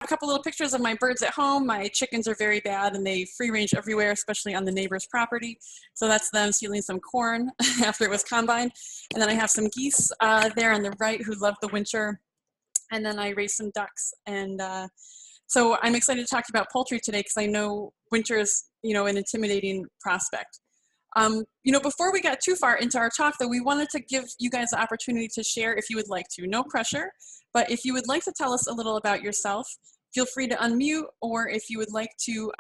a couple little pictures of my birds at home. My chickens are very bad and they free range everywhere, especially on the neighbor's property. So that's them stealing some corn after it was combined. And then I have some geese there on the right who love the winter. And then I raise some ducks. And so I'm excited to talk to you about poultry today because I know winter is, an intimidating prospect. Before we got too far into our talk, though, we wanted to give you guys the opportunity to share if you would like to. No pressure, but if you would like to tell us a little about yourself, feel free to unmute, or if you would like to,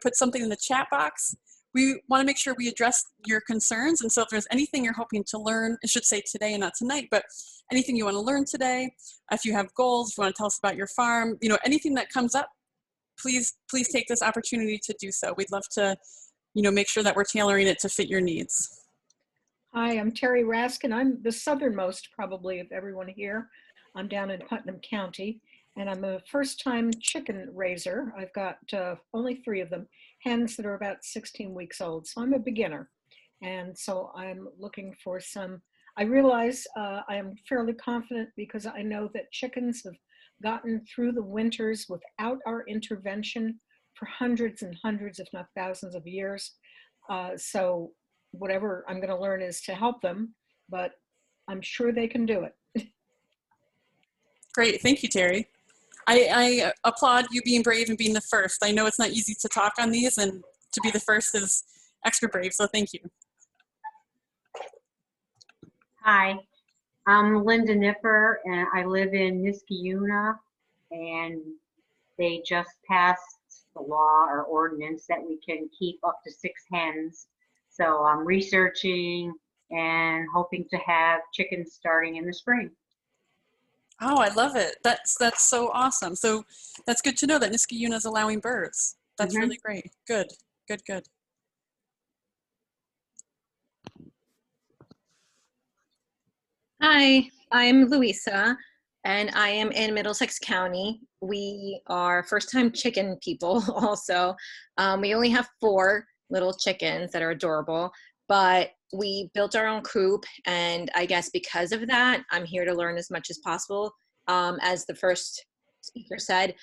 put something in the chat box. We want to make sure we address your concerns, and so if there's anything you're hoping to learn, I should say today and not tonight, but anything you want to learn today, if you have goals, if you want to tell us about your farm, anything that comes up, please take this opportunity to do so. We'd love to make sure that we're tailoring it to fit your needs. Hi, I'm Terry Raskin. I'm the southernmost probably of everyone here. I'm down in Putnam County, and I'm a first-time chicken raiser. I've got only 3 of them, hens that are about 16 weeks old. So I'm a beginner. And so I'm looking for I realize I am fairly confident because I know that chickens have gotten through the winters without our intervention for hundreds and hundreds, if not thousands of years. So whatever I'm going to learn is to help them, but I'm sure they can do it. Great, thank you, Terry. I applaud you being brave and being the first. I know it's not easy to talk on these, and to be the first is extra brave, so thank you. Hi, I'm Linda Nipper, and I live in Niskayuna, and they just passed the law or ordinance that we can keep up to 6 hens. So I'm researching and hoping to have chickens starting in the spring. Oh, I love it. That's so awesome. So that's good to know that Niskayuna is allowing birds. That's really great. Good. Hi, I'm Louisa, and I am in Middlesex County. We are first-time chicken people also. We only have 4 little chickens that are adorable, but we built our own coop, and I guess because of that, I'm here to learn as much as possible. As the first speaker said,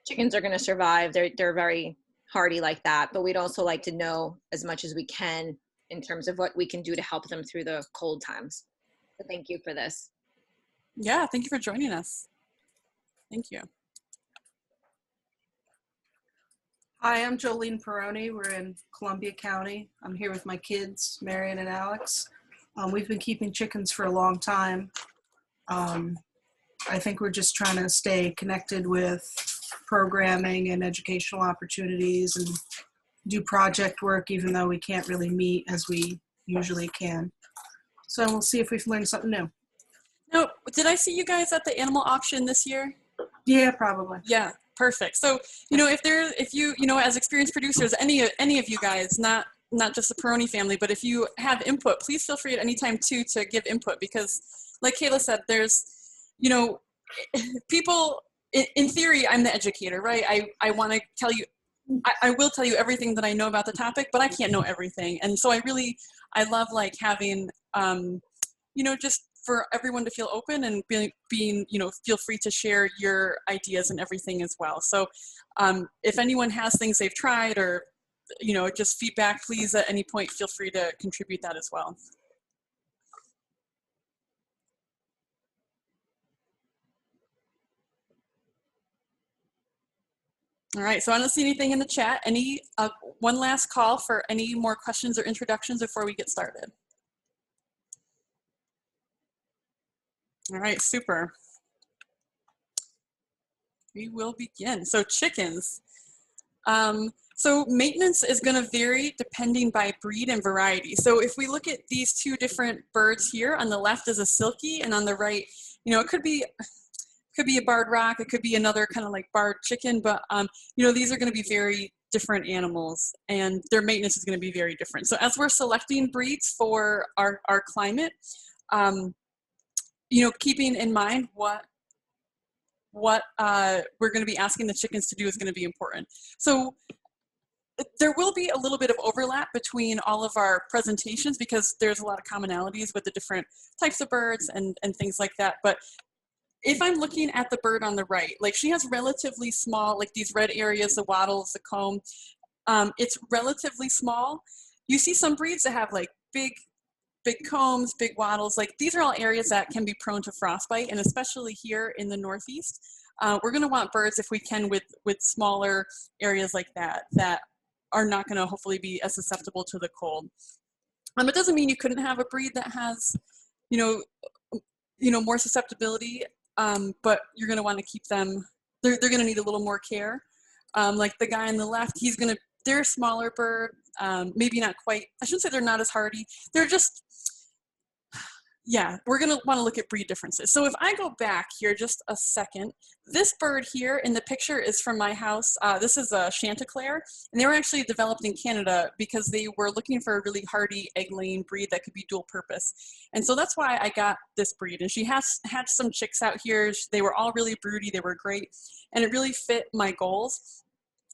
chickens are going to survive. They're very hardy like that, but we'd also like to know as much as we can in terms of what we can do to help them through the cold times. So thank you for this. Yeah, thank you for joining us. Thank you. Hi, I'm Jolene Peroni. We're in Columbia County. I'm here with my kids, Marion and Alex. We've been keeping chickens for a long time. I think we're just trying to stay connected with programming and educational opportunities and do project work, even though we can't really meet as we usually can. So we'll see if we've learned something new. No, did I see you guys at the animal auction this year? Yeah, probably. Yeah, perfect. So, if you, as experienced producers, any of you guys, not just the Peroni family, but if you have input, please feel free at any time too to give input, because like Kayla said, there's, people, in theory, I'm the educator, right? I want to tell you, I will tell you everything that I know about the topic, but I can't know everything. And so I love like having, just for everyone to feel open and being, feel free to share your ideas and everything as well. So if anyone has things they've tried or, just feedback, please at any point feel free to contribute that as well. All right, so I don't see anything in the chat. One last call for any more questions or introductions before we get started. All right, super. We will begin. So chickens. So maintenance is going to vary depending by breed and variety. So if we look at these 2 different birds here, on the left is a silkie, and on the right, it could be a barred rock, it could be another kind of like barred chicken, but these are going to be very different animals, and their maintenance is going to be very different. So as we're selecting breeds for our climate, keeping in mind what we're going to be asking the chickens to do is going to be important. So there will be a little bit of overlap between all of our presentations because there's a lot of commonalities with the different types of birds and things like that. But if I'm looking at the bird on the right, like she has relatively small, like these red areas, the wattles, the comb, it's relatively small. You see some breeds that have like big combs, big wattles. Like these are all areas that can be prone to frostbite, and especially here in the Northeast, we're going to want birds if we can with smaller areas like that are not going to hopefully be as susceptible to the cold. It doesn't mean you couldn't have a breed that has, more susceptibility, but you're going to want to keep them. They're going to need a little more care. Like the guy on the left, they're a smaller bird. Maybe not quite. I shouldn't say they're not as hardy. They're just. Yeah, we're going to want to look at breed differences. So if I go back here just a second, this bird here in the picture is from my house. This is a Chanticleer, and they were actually developed in Canada because they were looking for a really hardy egg-laying breed that could be dual purpose. And so that's why I got this breed. And she had some chicks out here. They were all really broody. They were great, and it really fit my goals.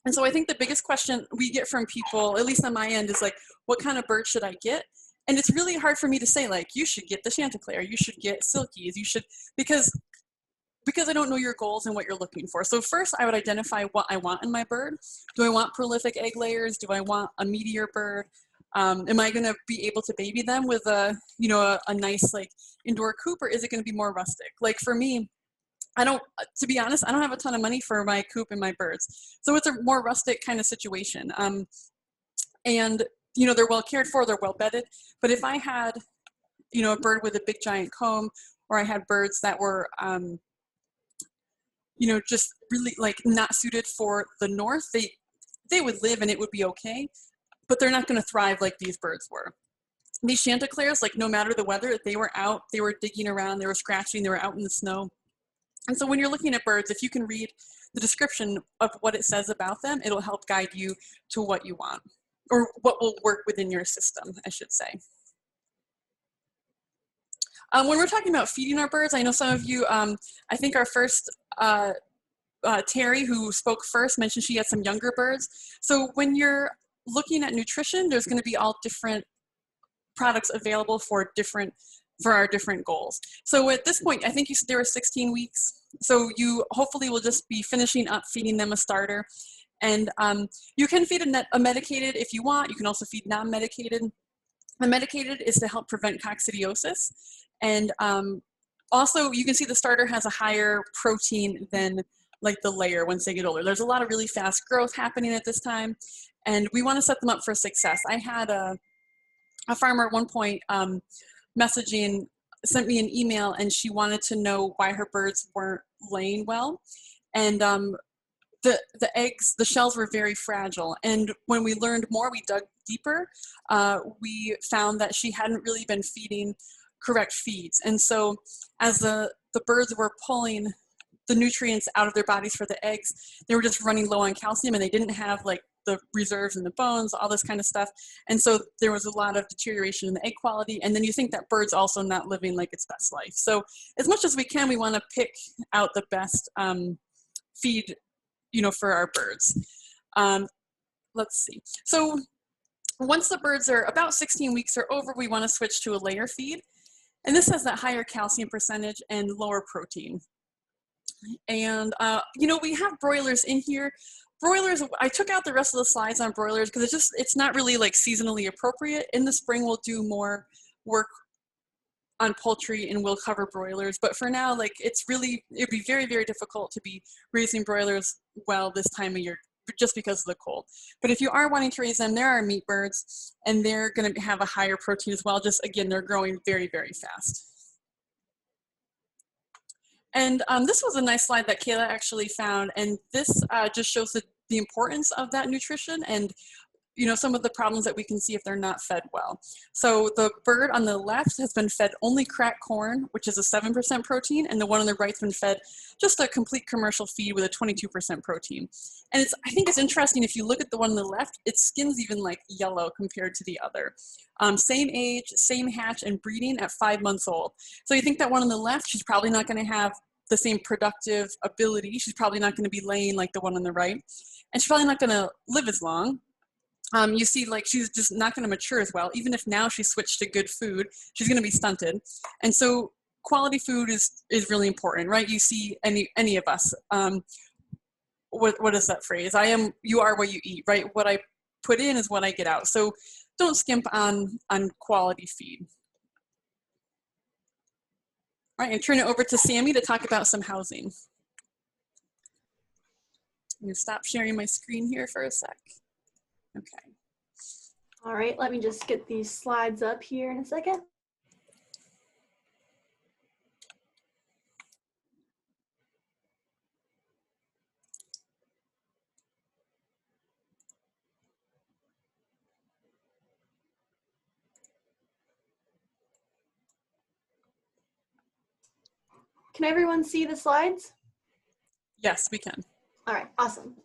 And so I think the biggest question we get from people, at least on my end, is like, what kind of bird should I get? And it's really hard for me to say, like, you should get the Chanticleer, you should get Silkies, you should, because I don't know your goals and what you're looking for. So first I would identify what I want in my bird. Do I want prolific egg layers? Do I want a meatier bird? Am I gonna be able to baby them with a nice like indoor coop, or is it gonna be more rustic? Like for me, to be honest, I don't have a ton of money for my coop and my birds. So it's a more rustic kind of situation. And they're well cared for, they're well bedded. But if I had, a bird with a big giant comb, or I had birds that were, just really like not suited for the north, they would live and it would be okay, but they're not going to thrive like these birds were. These Chanticleers, like no matter the weather, they were out, they were digging around, they were scratching, they were out in the snow. And so when you're looking at birds, if you can read the description of what it says about them, it'll help guide you to what you want, or what will work within your system, I should say. When we're talking about feeding our birds, I know some of you, I think our first, Terry, who spoke first, mentioned she had some younger birds. So when you're looking at nutrition, there's going to be all different products available for our different goals. So at this point, I think you said they were 16 weeks. So you hopefully will just be finishing up feeding them a starter. And you can feed a medicated if you want. You can also feed non-medicated. The medicated is to help prevent coccidiosis. And also you can see the starter has a higher protein than like the layer once they get older. There's a lot of really fast growth happening at this time, and we want to set them up for success. I had a farmer at one point sent me an email, and she wanted to know why her birds weren't laying well. And the eggs, the shells were very fragile. And when we learned more, we dug deeper, we found that she hadn't really been feeding correct feeds. And so as the birds were pulling the nutrients out of their bodies for the eggs, they were just running low on calcium, and they didn't have like the reserves in the bones, all this kind of stuff. And so there was a lot of deterioration in the egg quality. And then you think that bird's also not living like its best life. So as much as we can, we want to pick out the best feed, for our birds. Let's see. So once the birds are about 16 weeks or over, we want to switch to a layer feed. And this has that higher calcium percentage and lower protein. And, we have broilers in here. Broilers, I took out the rest of the slides on broilers because it's not really like seasonally appropriate. In the spring, we'll do more work on poultry and we'll cover broilers. But for now, like it'd be very, very difficult to be raising broilers well this time of year just because of the cold. But if you are wanting to raise them, there are meat birds, and they're going to have a higher protein as well. Just again, they're growing very, very fast. And this was a nice slide that Kayla actually found, and this just shows the importance of that nutrition and some of the problems that we can see if they're not fed well. So the bird on the left has been fed only cracked corn, which is a 7% protein, and the one on the right's been fed just a complete commercial feed with a 22% protein. And I think it's interesting, if you look at the one on the left, its skin's even like yellow compared to the other. Same age, same hatch, and breeding at 5 months old. So you think that one on the left, she's probably not going to have the same productive ability. She's probably not going to be laying like the one on the right, and she's probably not going to live as long. You see, like, she's just not going to mature as well. Even if now she switched to good food, she's going to be stunted. And so quality food is really important, right? You see any of us. What is that phrase? You are what you eat, right? What I put in is what I get out. So don't skimp on quality feed. All right, and turn it over to Sammy to talk about some housing. I'm gonna stop sharing my screen here for a sec. Okay. All right, let me just get these slides up here in a second. Can everyone see the slides? Yes, we can. All right, awesome.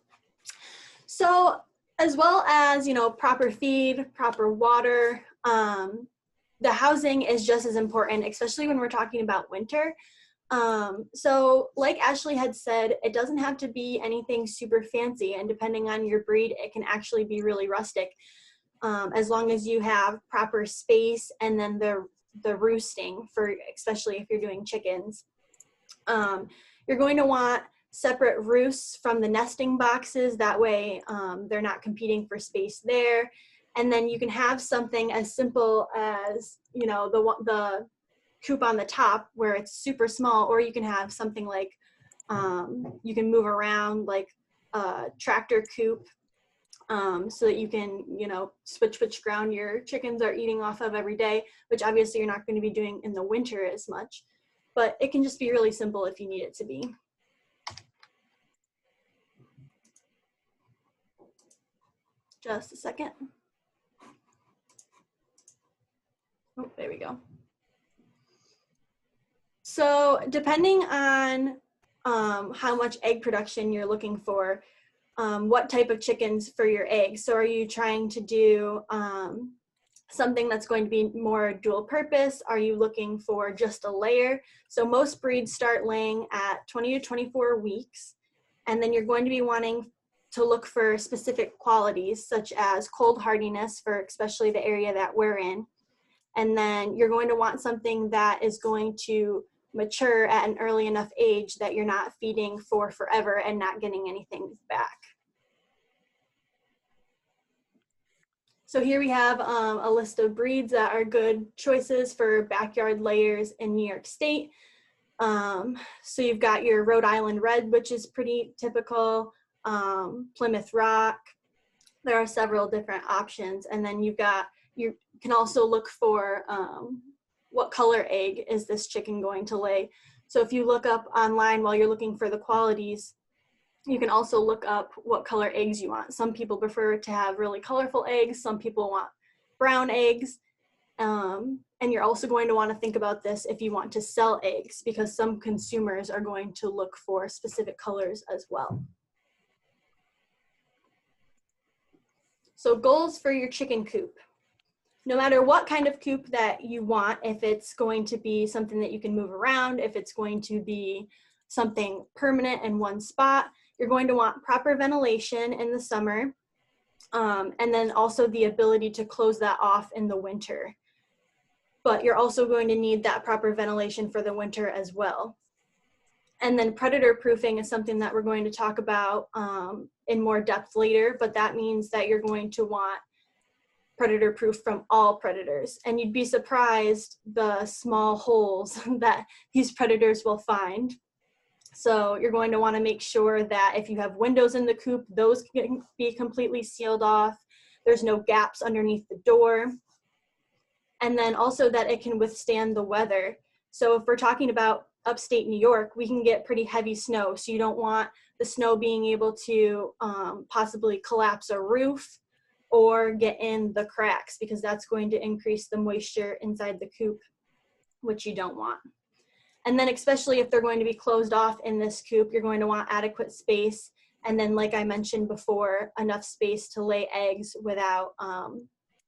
So as well as, proper feed, proper water, the housing is just as important, especially when we're talking about winter. So like Ashley had said, it doesn't have to be anything super fancy, and depending on your breed, it can actually be really rustic, as long as you have proper space and then the roosting, for especially if you're doing chickens. You're going to want separate roosts from the nesting boxes. That way they're not competing for space there. And then you can have something as simple as, the coop on the top where it's super small, or you can have something like you can move around like a tractor coop, so that you can, switch which ground your chickens are eating off of every day, which obviously you're not going to be doing in the winter as much. But it can just be really simple if you need it to be. Just a second. Oh, there we go. So depending on how much egg production you're looking for, what type of chickens for your eggs. So are you trying to do something that's going to be more dual purpose? Are you looking for just a layer? So most breeds start laying at 20 to 24 weeks. And then you're going to be wanting to look for specific qualities, such as cold hardiness for especially the area that we're in. And then you're going to want something that is going to mature at an early enough age that you're not feeding for forever and not getting anything back. So here we have a list of breeds that are good choices for backyard layers in New York State. So you've got your Rhode Island Red, which is pretty typical, Plymouth Rock. There are several different options. And then you can also look for what color egg is this chicken going to lay. So if you look up online while you're looking for the qualities, you can also look up what color eggs you want. Some people prefer to have really colorful eggs. Some people want brown eggs. And you're also going to want to think about this if you want to sell eggs, because some consumers are going to look for specific colors as well. So goals for your chicken coop. No matter what kind of coop that you want, if it's going to be something that you can move around, if it's going to be something permanent in one spot, you're going to want proper ventilation in the summer, and then also the ability to close that off in the winter. But you're also going to need that proper ventilation for the winter as well. And then predator proofing is something that we're going to talk about in more depth later, but that means that you're going to want predator proof from all predators. And you'd be surprised the small holes that these predators will find. So you're going to want to make sure that if you have windows in the coop, those can be completely sealed off. There's no gaps underneath the door. And then also that it can withstand the weather. So if we're talking about upstate New York, we can get pretty heavy snow. So you don't want the snow being able to possibly collapse a roof or get in the cracks, because that's going to increase the moisture inside the coop, which you don't want. And then especially if they're going to be closed off in this coop, you're going to want adequate space. And then, like I mentioned before, enough space to lay eggs without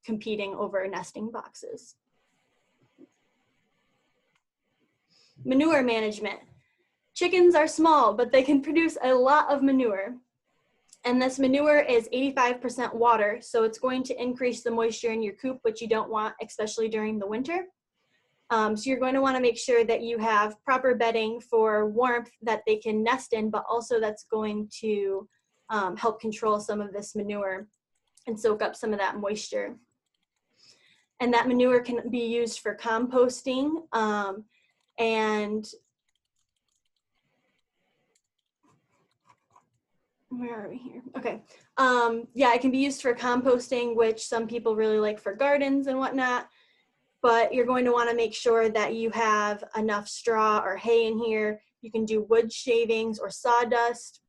competing over nesting boxes. Manure management. Chickens are small, but they can produce a lot of manure. And this manure is 85% water, so it's going to increase the moisture in your coop, which you don't want, especially during the winter. So you're going to want to make sure that you have proper bedding for warmth that they can nest in, but also that's going to help control some of this manure and soak up some of that moisture. And that manure can be used for composting and where are we here? Okay. Yeah, it can be used for composting, which some people really like for gardens and whatnot. But you're going to want to make sure that you have enough straw or hay in here. You can do wood shavings or sawdust.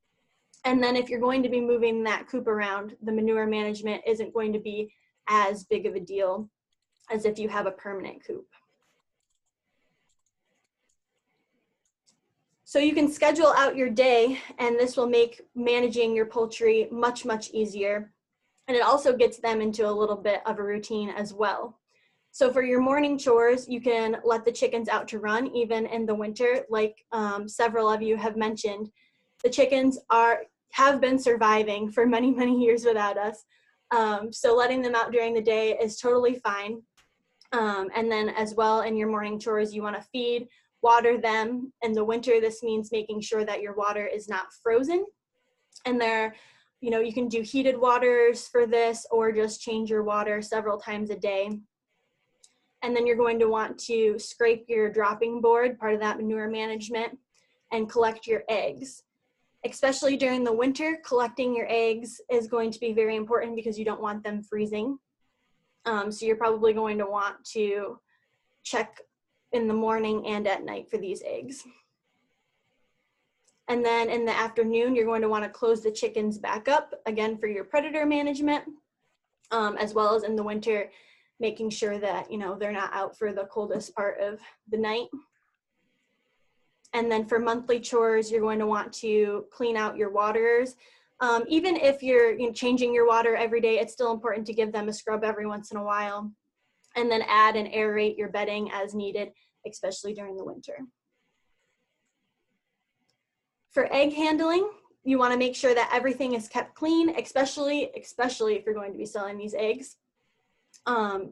And then if you're going to be moving that coop around, the manure management isn't going to be as big of a deal as if you have a permanent coop. So you can schedule out your day, and this will make managing your poultry much, much easier. And it also gets them into a little bit of a routine as well. So for your morning chores, you can let the chickens out to run even in the winter. Like several of you have mentioned, the chickens have been surviving for many, many years without us. So letting them out during the day is totally fine. And then as well in your morning chores, you want to feed, water them. In the winter, this means making sure that your water is not frozen. And you can do heated waters for this or just change your water several times a day. And then you're going to want to scrape your dropping board, part of that manure management, and collect your eggs. Especially during the winter, collecting your eggs is going to be very important because you don't want them freezing. So you're probably going to want to check in the morning and at night for these eggs. And then in the afternoon, you're going to want to close the chickens back up, again, for your predator management, as well as in the winter, making sure that, they're not out for the coldest part of the night. And then for monthly chores, you're going to want to clean out your waterers. Even if you're changing your water every day, it's still important to give them a scrub every once in a while. And then add and aerate your bedding as needed, especially during the winter. For egg handling, you want to make sure that everything is kept clean, especially if you're going to be selling these eggs.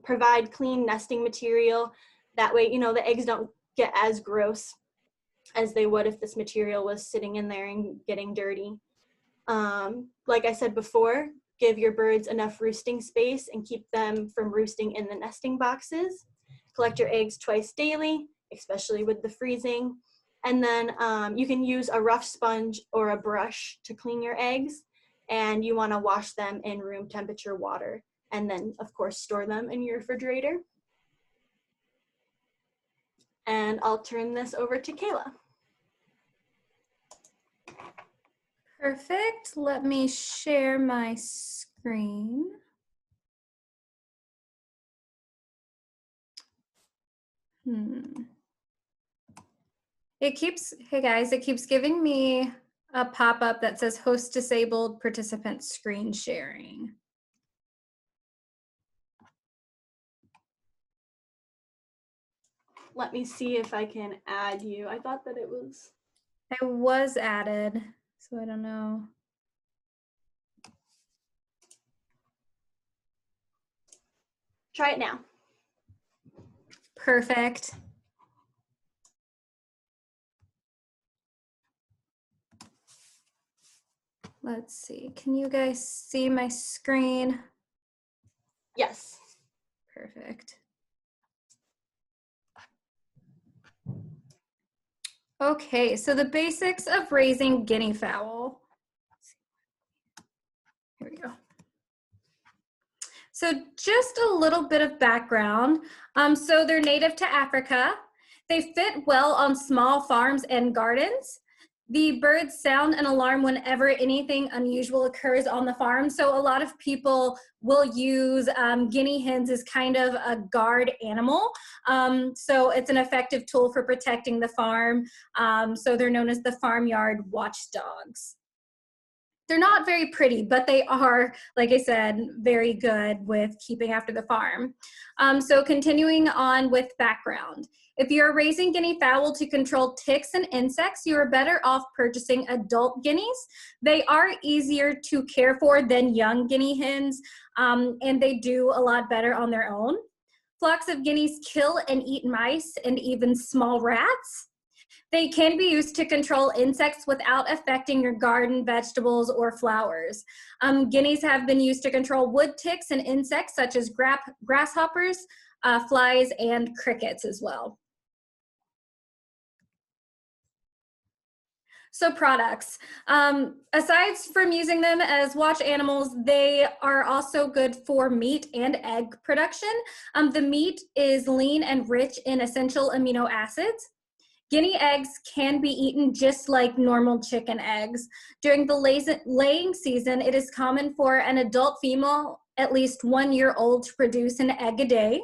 Provide clean nesting material. That way, the eggs don't get as gross as they would if this material was sitting in there and getting dirty. Like I said before, give your birds enough roosting space and keep them from roosting in the nesting boxes. Collect your eggs twice daily, especially with the freezing. And then you can use a rough sponge or a brush to clean your eggs, and you want to wash them in room temperature water. And then, of course, store them in your refrigerator. And I'll turn this over to Kayla. Perfect. Let me share my screen. Hey guys, it keeps giving me a pop-up that says host disabled, participant screen sharing. Let me see if I can add you. I thought that it was. I was added, so I don't know. Try it now. Perfect. Let's see, can you guys see my screen? Yes. Perfect. Okay, so the basics of raising guinea fowl. Here we go. So just a little bit of background. So they're native to Africa. They fit well on small farms and gardens. The birds sound an alarm whenever anything unusual occurs on the farm. So a lot of people will use guinea hens as kind of a guard animal. So it's an effective tool for protecting the farm. So they're known as the farmyard watchdogs. They're not very pretty, but they are, like I said, very good with keeping after the farm. So continuing on with background. If you're raising guinea fowl to control ticks and insects, you are better off purchasing adult guineas. They are easier to care for than young guinea hens, and they do a lot better on their own. Flocks of guineas kill and eat mice and even small rats. They can be used to control insects without affecting your garden, vegetables, or flowers. Guineas have been used to control wood ticks and insects such as grasshoppers, flies, and crickets as well. So products, aside from using them as watch animals, they are also good for meat and egg production. The meat is lean and rich in essential amino acids. Guinea eggs can be eaten just like normal chicken eggs. During the laying season, it is common for an adult female at least 1 year old to produce an egg a day.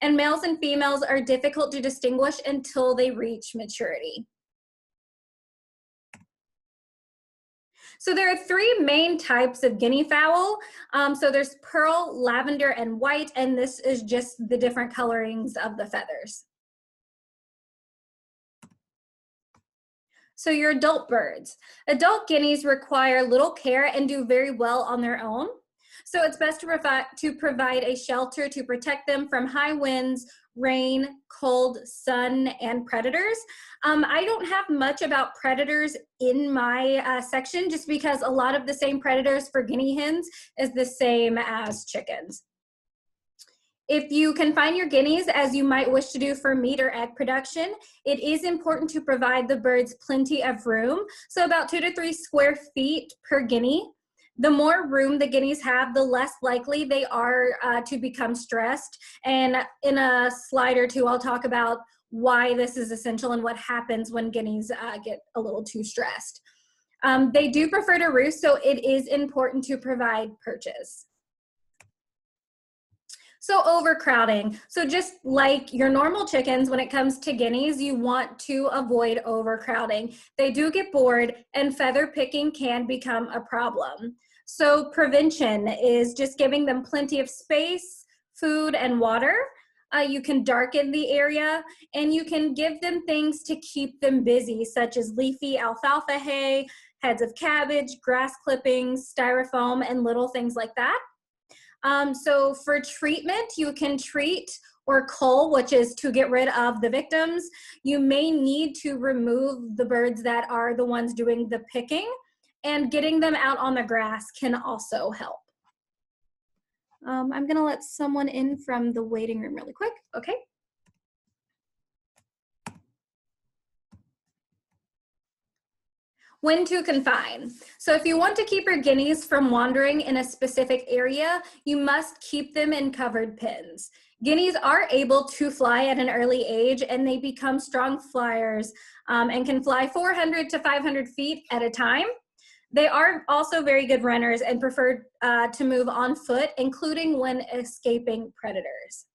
And males and females are difficult to distinguish until they reach maturity. So there are 3 main types of guinea fowl. So there's pearl, lavender, and white, and this is just the different colorings of the feathers. So your adult birds. Adult guineas require little care and do very well on their own. So it's best to provide a shelter to protect them from high winds, rain, cold, sun, and predators. I don't have much about predators in my section just because a lot of the same predators for guinea hens is the same as chickens. If you confine your guineas as you might wish to do for meat or egg production, it is important to provide the birds plenty of room, so about 2 to 3 square feet per guinea. The more room the guineas have, the less likely they are to become stressed. And in a slide or two, I'll talk about why this is essential and what happens when guineas get a little too stressed. They do prefer to roost, so it is important to provide perches. So overcrowding. So just like your normal chickens, when it comes to guineas, you want to avoid overcrowding. They do get bored and feather picking can become a problem. So prevention is just giving them plenty of space, food, and water. You can darken the area and you can give them things to keep them busy, such as leafy alfalfa hay, heads of cabbage, grass clippings, styrofoam, and little things like that. So for treatment, you can treat or cull, which is to get rid of the victims. You may need to remove the birds that are the ones doing the picking, and getting them out on the grass can also help. I'm gonna let someone in from the waiting room really quick, okay? When to confine. So if you want to keep your guineas from wandering in a specific area, you must keep them in covered pens. Guineas are able to fly at an early age and they become strong flyers and can fly 400 to 500 feet at a time. They are also very good runners and prefer to move on foot, including when escaping predators.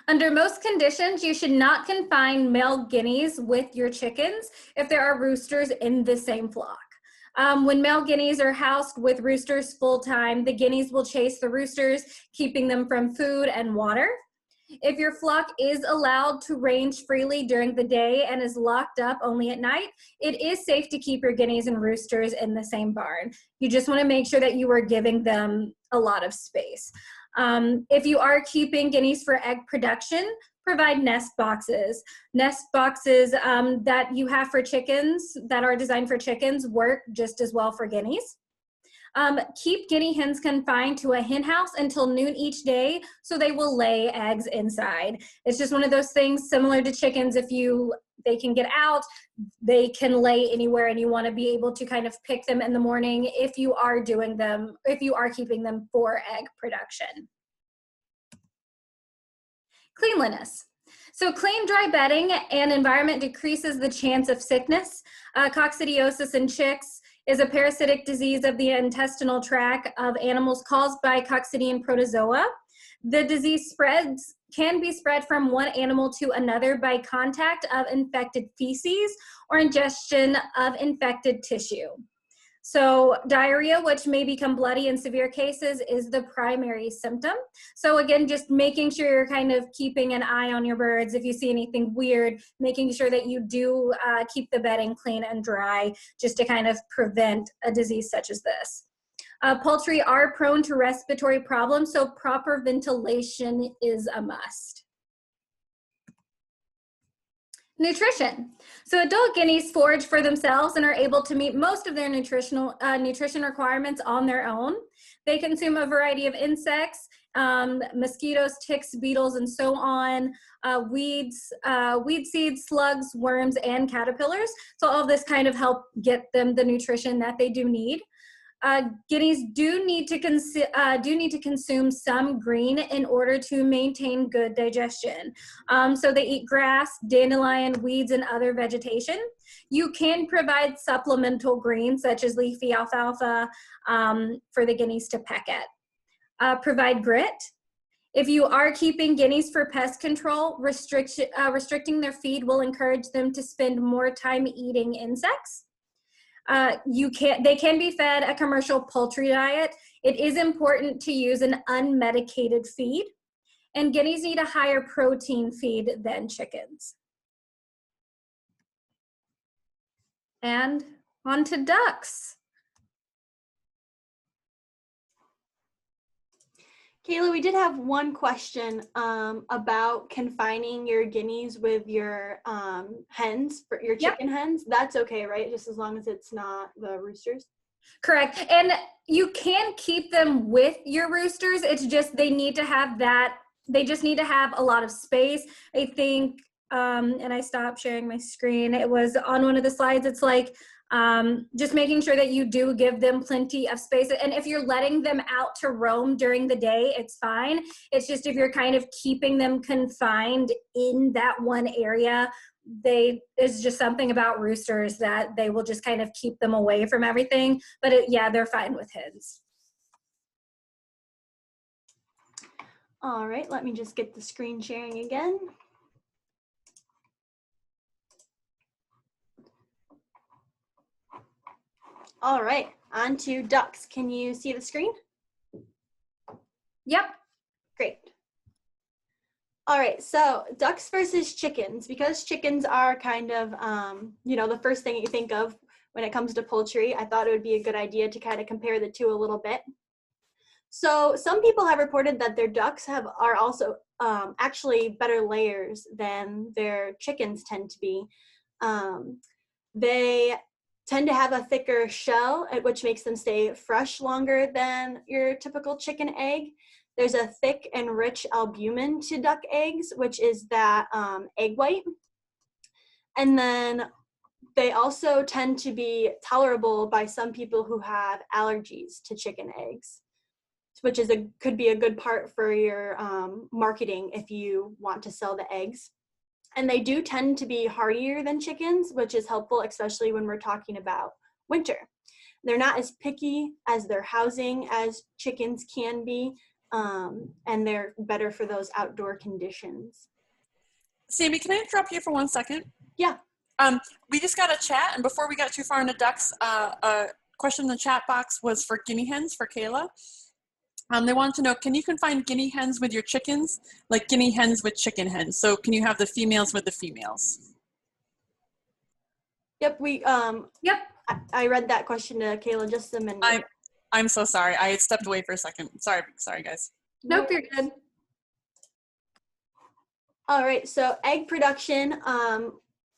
Under most conditions, you should not confine male guineas with your chickens if there are roosters in the same flock. When male guineas are housed with roosters full-time, the guineas will chase the roosters, keeping them from food and water. If your flock is allowed to range freely during the day and is locked up only at night, it is safe to keep your guineas and roosters in the same barn. You just want to make sure that you are giving them a lot of space. If you are keeping guineas for egg production, provide nest boxes. Nest boxes that you have for chickens, that are designed for chickens, work just as well for guineas. Keep guinea hens confined to a hen house until noon each day so they will lay eggs inside. It's just one of those things similar to chickens. If they can get out, they can lay anywhere, and you want to be able to kind of pick them in the morning if you are keeping them for egg production. Cleanliness. So clean, dry bedding and environment decreases the chance of sickness. Coccidiosis in chicks is a parasitic disease of the intestinal tract of animals caused by coccidian protozoa. The disease can be spread from one animal to another by contact of infected feces or ingestion of infected tissue. So diarrhea, which may become bloody in severe cases, is the primary symptom. So again, just making sure you're kind of keeping an eye on your birds. If you see anything weird, making sure that you do keep the bedding clean and dry just to kind of prevent a disease such as this. Poultry are prone to respiratory problems, so proper ventilation is a must. Nutrition. So adult guineas forage for themselves and are able to meet most of their nutrition requirements on their own. They consume a variety of insects, mosquitoes, ticks, beetles, and so on, weeds, weed seeds, slugs, worms, and caterpillars. So all of this kind of help get them the nutrition that they do need. Guineas do need to consume some green in order to maintain good digestion. So they eat grass, dandelion, weeds, and other vegetation. You can provide supplemental greens such as leafy alfalfa for the guineas to peck at. Provide grit. If you are keeping guineas for pest control, restricting their feed will encourage them to spend more time eating insects. They can be fed a commercial poultry diet. It is important to use an unmedicated feed, and guineas need a higher protein feed than chickens. And on to ducks. Kayla, we did have one question about confining your guineas with your hens, for your chicken hens. That's okay, right? Just as long as it's not the roosters? Correct. And you can keep them with your roosters. It's just they need to have that, they just need to have a lot of space. I think, and I stopped sharing my screen. It was on one of the slides. It's like, just making sure that you do give them plenty of space. And if you're letting them out to roam during the day, it's fine. It's just if you're kind of keeping them confined in that one area, it's just something about roosters that they will just kind of keep them away from everything. But yeah, they're fine with hens. All right, let me just get the screen sharing again. All right, on to ducks. Can you see the screen? Yep. Great. All right, so ducks versus chickens, because chickens are kind of, you know, the first thing you think of when it comes to poultry. I thought it would be a good idea to kind of compare the two a little bit. So some people have reported that their ducks are also actually better layers than their chickens tend to be. They tend to have a thicker shell, which makes them stay fresh longer than your typical chicken egg. There's a thick and rich albumin to duck eggs, which is that egg white. And then they also tend to be tolerable by some people who have allergies to chicken eggs, which is could be a good part for your marketing if you want to sell the eggs. And they do tend to be hardier than chickens, which is helpful, especially when we're talking about winter. They're not as picky as their housing as chickens can be, and they're better for those outdoor conditions. Sammy, can I interrupt you for 1 second? Yeah. We just got a chat, and before we got too far into ducks, a question in the chat box was for guinea hens for Kayla. They wanted to know, can you confine guinea hens with your chickens, like guinea hens with chicken hens? So can you have the females with the females? Yep, I read that question to Kayla just a minute ago. I'm so sorry. I had stepped away for a second. Sorry guys. Nope, you're good. All right, so egg production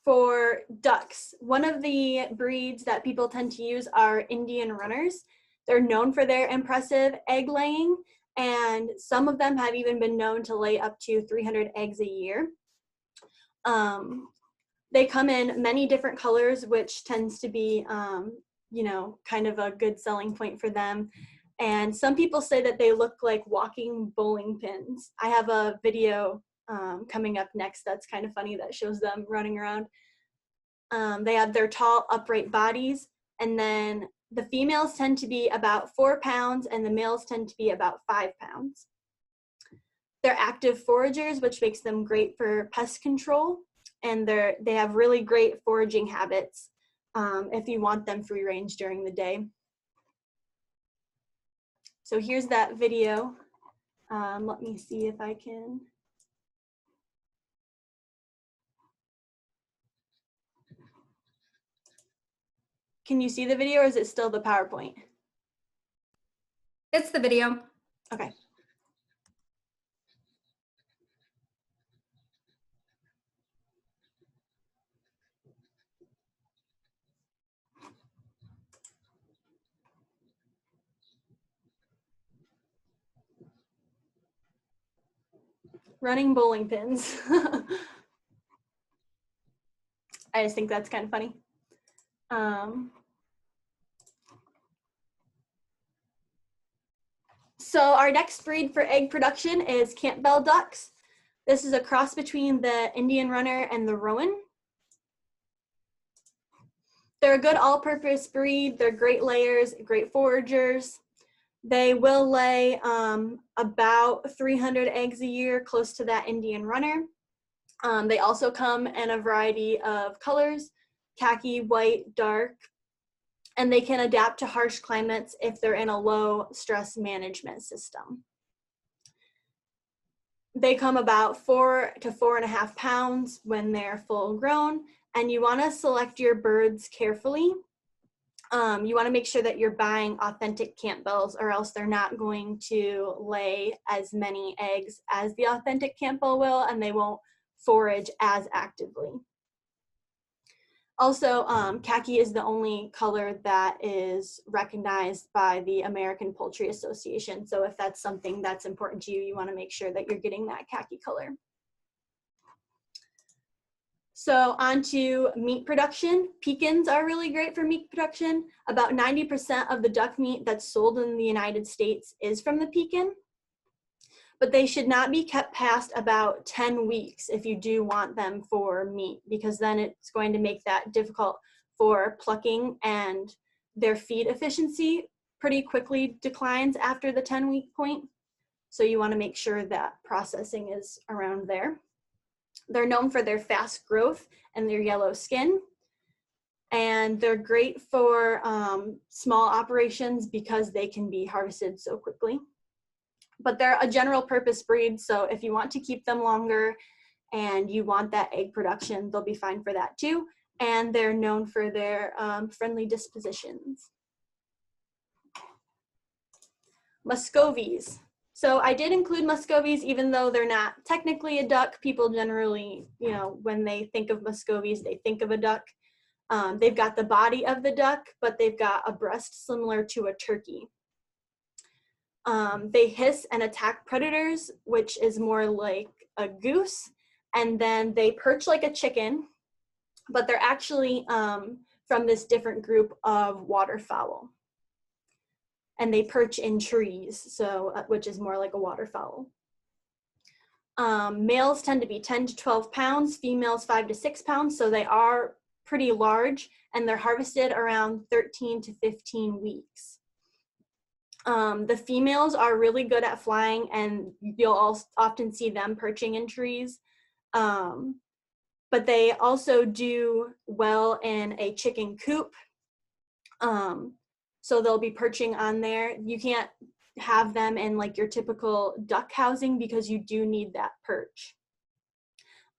for ducks. One of the breeds that people tend to use are Indian runners. They're known for their impressive egg laying, and some of them have even been known to lay up to 300 eggs a year. They come in many different colors, which tends to be, you know, kind of a good selling point for them. And some people say that they look like walking bowling pins. I have a video coming up next that's kind of funny that shows them running around. They have their tall, upright bodies, and then the females tend to be about 4 pounds and the males tend to be about 5 pounds. They're active foragers, which makes them great for pest control, and they have really great foraging habits if you want them free range during the day. So here's that video. Let me see if I can. Can you see the video, or is it still the PowerPoint? It's the video. Okay. Running bowling pins. I just think that's kind of funny. So our next breed for egg production is Campbell ducks. This is a cross between the Indian runner and the rowan. They're a good all-purpose breed. They're great layers, great foragers. They will lay about 300 eggs a year, close to that Indian runner. They also come in a variety of colors, khaki, white, dark, and they can adapt to harsh climates if they're in a low stress management system. They come about 4 to 4.5 pounds when they're full grown, and you want to select your birds carefully. You want to make sure that you're buying authentic Campbells, or else they're not going to lay as many eggs as the authentic Campbell will, and they won't forage as actively. Also, khaki is the only color that is recognized by the American Poultry Association. So if that's something that's important to you, you want to make sure that you're getting that khaki color. So on to meat production. Pekins are really great for meat production. About 90% of the duck meat that's sold in the United States is from the Pekin, but they should not be kept past about 10 weeks if you do want them for meat, because then it's going to make that difficult for plucking, and their feed efficiency pretty quickly declines after the 10-week point. So you want to make sure that processing is around there. They're known for their fast growth and their yellow skin. And they're great for small operations because they can be harvested so quickly. But they're a general purpose breed, so if you want to keep them longer and you want that egg production, they'll be fine for that too. And they're known for their friendly dispositions. Muscovies. So I did include Muscovies, even though they're not technically a duck. People generally, you know, when they think of Muscovies, they think of a duck. They've got the body of the duck, but they've got a breast similar to a turkey. They hiss and attack predators, which is more like a goose, and then they perch like a chicken, but they're actually from this different group of waterfowl. And they perch in trees, so which is more like a waterfowl. Males tend to be 10 to 12 pounds, females 5 to 6 pounds, so they are pretty large, and they're harvested around 13 to 15 weeks. The females are really good at flying, and you'll often see them perching in trees. But they also do well in a chicken coop. So they'll be perching on there. You can't have them in like your typical duck housing because you do need that perch.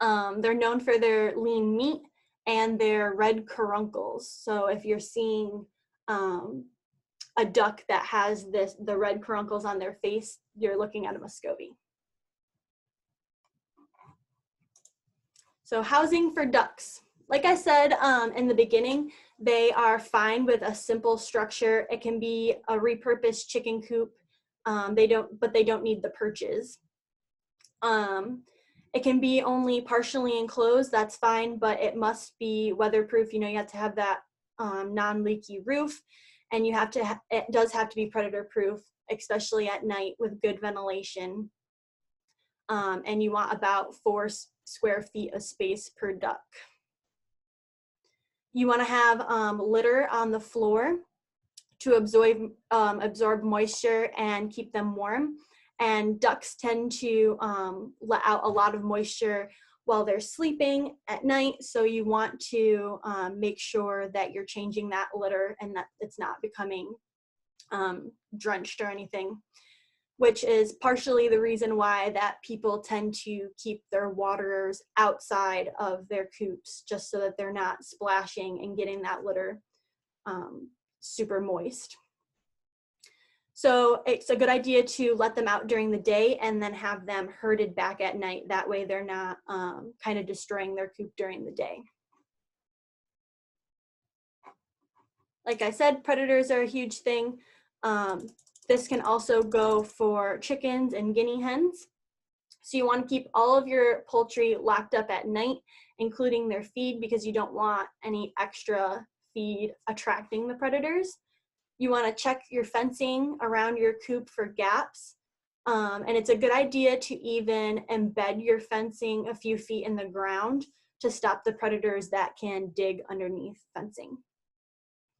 They're known for their lean meat and their red caruncles. So if you're seeing a duck that has the red caruncles on their face, you're looking at a Muscovy. So housing for ducks. Like I said in the beginning, they are fine with a simple structure. It can be a repurposed chicken coop. But they don't need the perches. It can be only partially enclosed, that's fine, but it must be weatherproof. You know, you have to have that non-leaky roof, and it does have to be predator proof, especially at night with good ventilation. And you want about 4 square feet of space per duck. You want to have litter on the floor to absorb moisture and keep them warm. And ducks tend to let out a lot of moisture while they're sleeping at night. So you want to make sure that you're changing that litter and that it's not becoming drenched or anything, which is partially the reason why that people tend to keep their waterers outside of their coops, just so that they're not splashing and getting that litter super moist. So it's a good idea to let them out during the day and then have them herded back at night. That way they're not kind of destroying their coop during the day. Like I said, predators are a huge thing. This can also go for chickens and guinea hens. So you want to keep all of your poultry locked up at night, including their feed, because you don't want any extra feed attracting the predators. You want to check your fencing around your coop for gaps. And it's a good idea to even embed your fencing a few feet in the ground to stop the predators that can dig underneath fencing.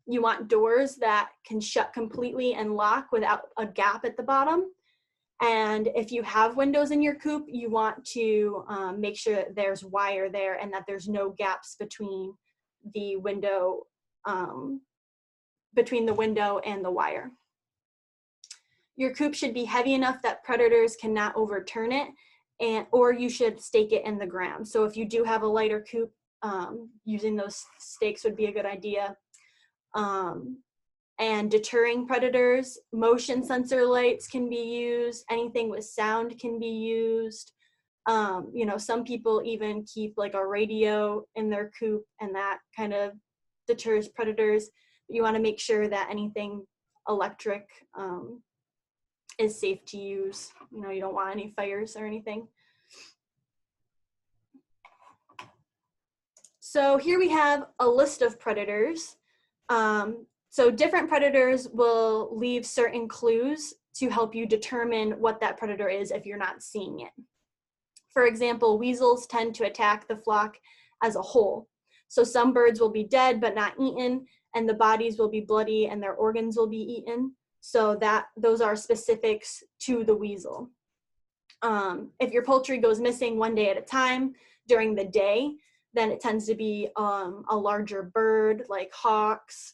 You want doors that can shut completely and lock without a gap at the bottom. And if you have windows in your coop, you want to make sure that there's wire there and that there's no gaps between the window and the wire. Your coop should be heavy enough that predators cannot overturn it, or you should stake it in the ground. So if you do have a lighter coop, using those stakes would be a good idea. And deterring predators, motion sensor lights can be used, anything with sound can be used. You know, some people even keep like a radio in their coop, and that kind of deters predators. You want to make sure that anything electric is safe to use. You know, you don't want any fires or anything. So here we have a list of predators. So different predators will leave certain clues to help you determine what that predator is if you're not seeing it. For example, weasels tend to attack the flock as a whole. So some birds will be dead but not eaten, and the bodies will be bloody and their organs will be eaten. So those are specifics to the weasel. If your poultry goes missing one day at a time during the day, then it tends to be a larger bird like hawks.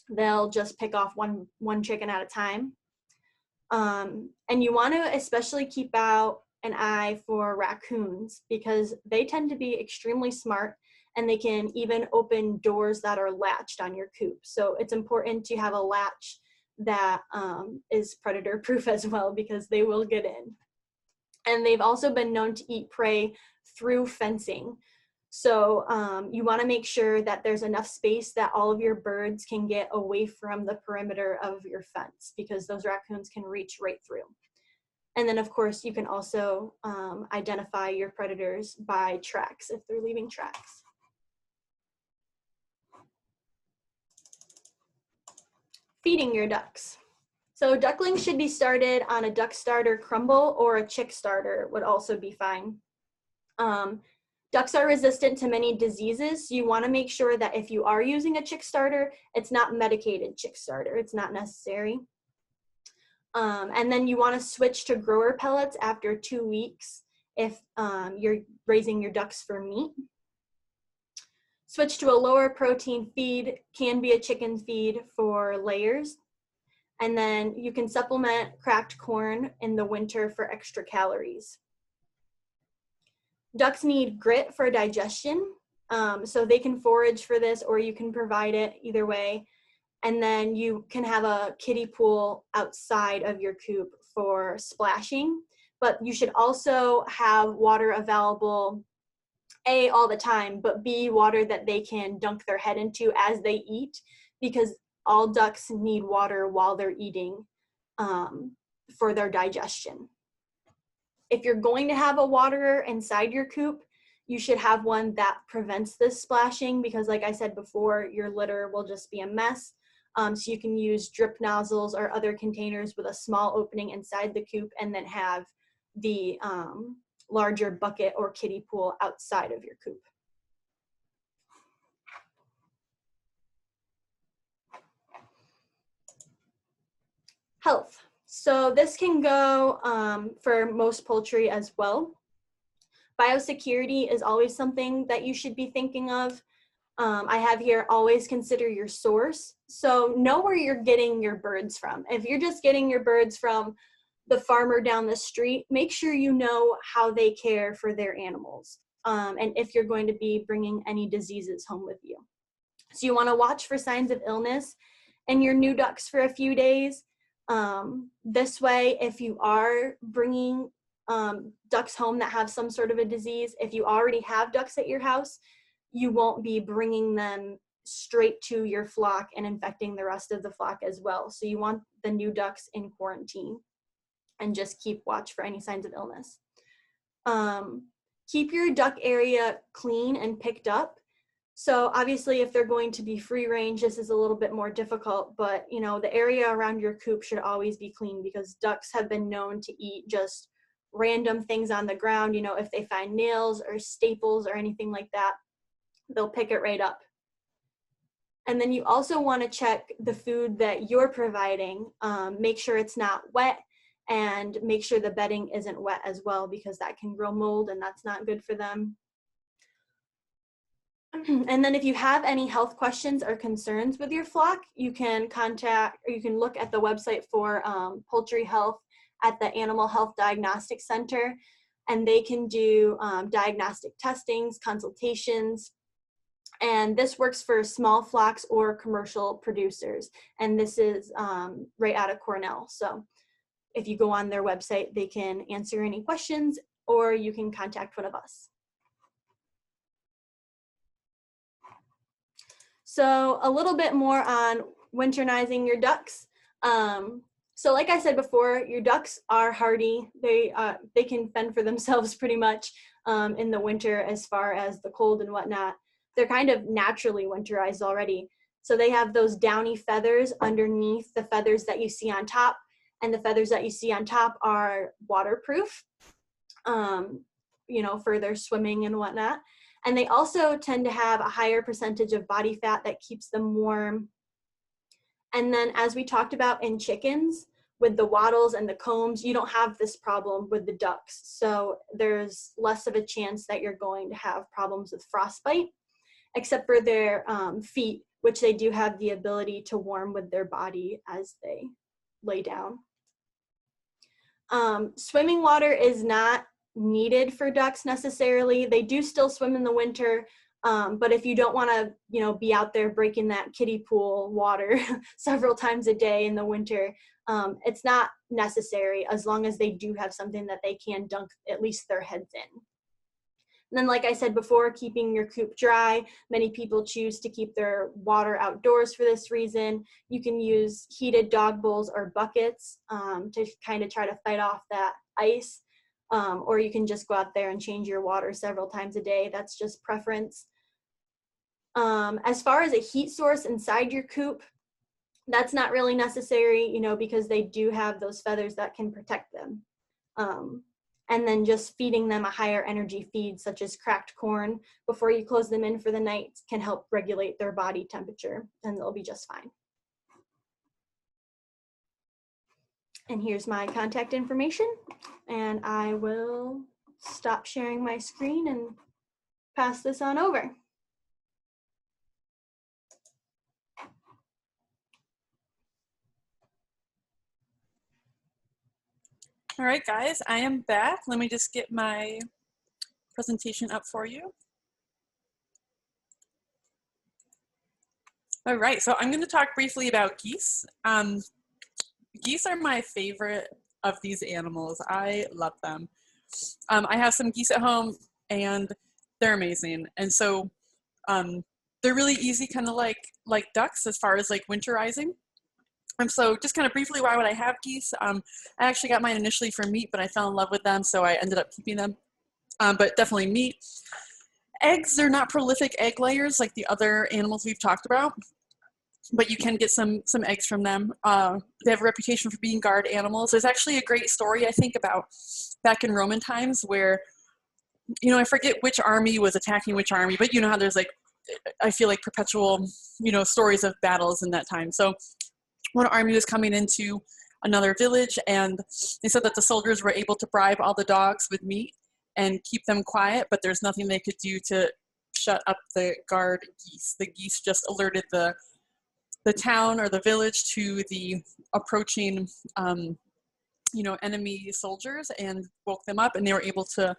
They'll just pick off one chicken at a time. And you want to especially keep out an eye for raccoons, because they tend to be extremely smart and they can even open doors that are latched on your coop. So it's important to have a latch that is predator proof as well, because they will get in. And they've also been known to eat prey through fencing. So you want to make sure that there's enough space that all of your birds can get away from the perimeter of your fence, because those raccoons can reach right through. And then of course you can also identify your predators by tracks if they're leaving tracks. Feeding your ducks. So ducklings should be started on a duck starter crumble, or a chick starter would also be fine. Ducks are resistant to many diseases, so you want to make sure that if you are using a chick starter, it's not medicated chick starter. It's not necessary. And then you want to switch to grower pellets after 2 weeks if you're raising your ducks for meat. Switch to a lower protein feed, can be a chicken feed for layers. And then you can supplement cracked corn in the winter for extra calories. Ducks need grit for digestion, so they can forage for this, or you can provide it either way. And then you can have a kiddie pool outside of your coop for splashing, but you should also have water available, A, all the time, but B, water that they can dunk their head into as they eat, because all ducks need water while they're eating for their digestion. If you're going to have a waterer inside your coop, you should have one that prevents this splashing, because like I said before, your litter will just be a mess. So you can use drip nozzles or other containers with a small opening inside the coop, and then have the larger bucket or kiddie pool outside of your coop. Health. So this can go for most poultry as well. Biosecurity is always something that you should be thinking of. I have here, always consider your source. So know where you're getting your birds from. If you're just getting your birds from the farmer down the street, make sure you know how they care for their animals, and if you're going to be bringing any diseases home with you. So you want to watch for signs of illness in your new ducks for a few days. This way, if you are bringing ducks home that have some sort of a disease, if you already have ducks at your house, you won't be bringing them straight to your flock and infecting the rest of the flock as well. So you want the new ducks in quarantine and just keep watch for any signs of illness. Keep your duck area clean and picked up. So obviously if they're going to be free range, this is a little bit more difficult, but you know, the area around your coop should always be clean because ducks have been known to eat just random things on the ground. You know, if they find nails or staples or anything like that, they'll pick it right up. And then you also want to check the food that you're providing. Make sure it's not wet and make sure the bedding isn't wet as well because that can grow mold and that's not good for them. And then if you have any health questions or concerns with your flock, you can contact or you can look at the website for poultry health at the Animal Health Diagnostic Center, and they can do diagnostic testings, consultations, and this works for small flocks or commercial producers. And this is right out of Cornell. So if you go on their website, they can answer any questions or you can contact one of us. So a little bit more on winterizing your ducks. So like I said before, your ducks are hardy. They can fend for themselves pretty much in the winter as far as the cold and whatnot. They're kind of naturally winterized already. So they have those downy feathers underneath the feathers that you see on top, and the feathers that you see on top are waterproof, you know, for their swimming and whatnot. And they also tend to have a higher percentage of body fat that keeps them warm. And then as we talked about in chickens, with the wattles and the combs, you don't have this problem with the ducks. So there's less of a chance that you're going to have problems with frostbite, except for their feet, which they do have the ability to warm with their body as they lay down. Swimming water is not needed for ducks necessarily. They do still swim in the winter, but if you don't want to, you know, be out there breaking that kiddie pool water several times a day in the winter, it's not necessary as long as they do have something that they can dunk at least their heads in. And then, like I said before, keeping your coop dry. Many people choose to keep their water outdoors for this reason. You can use heated dog bowls or buckets to kind of try to fight off that ice. Or you can just go out there and change your water several times a day. That's just preference. As far as a heat source inside your coop, that's not really necessary, you know, because they do have those feathers that can protect them. And then just feeding them a higher energy feed, such as cracked corn, before you close them in for the night can help regulate their body temperature, and they'll be just fine. And here's my contact information, and I will stop sharing my screen and pass this on over. All right, guys, I am back. Let me just get my presentation up for you. All right, so I'm going to talk briefly about geese. Geese are my favorite of these animals. I love them. I have some geese at home and they're amazing. And so they're really easy, kind of like ducks as far as like winterizing. So just kind of briefly, why would I have geese? I actually got mine initially for meat, but I fell in love with them, so I ended up keeping them. But definitely meat. Eggs, they're not prolific egg layers like the other animals we've talked about, but you can get some eggs from them. They have a reputation for being guard animals. There's actually a great story, I think, about back in Roman times where, you know, I forget which army was attacking which army, but you know how there's like, I feel like perpetual, you know, stories of battles in that time. So one army was coming into another village, and they said that the soldiers were able to bribe all the dogs with meat and keep them quiet, but there's nothing they could do to shut up the guard geese. The geese just alerted the town or the village to the approaching, you know, enemy soldiers and woke them up, and they were able to,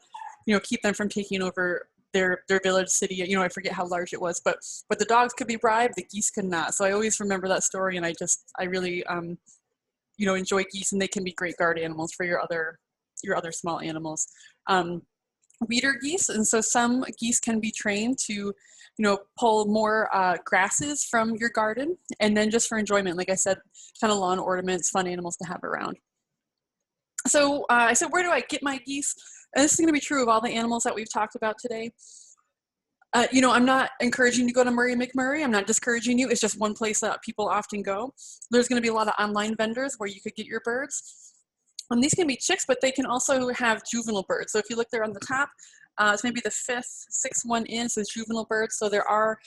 you know, keep them from taking over their village, city. You know, I forget how large it was, but the dogs could be bribed, the geese could not. So I always remember that story, and I really enjoy geese, and they can be great guard animals for your other small animals. Weeder geese, and so some geese can be trained to, pull more grasses from your garden, and then just for enjoyment, like I said, kind of lawn ornaments, fun animals to have around. So I said, where do I get my geese? And this is going to be true of all the animals that we've talked about today. I'm not encouraging you to go to Murray McMurray. I'm not discouraging you. It's just one place that people often go. There's going to be a lot of online vendors where you could get your birds. And these can be chicks, but they can also have juvenile birds. So if you look there on the top, it's maybe the sixth one in, says juvenile birds. So there are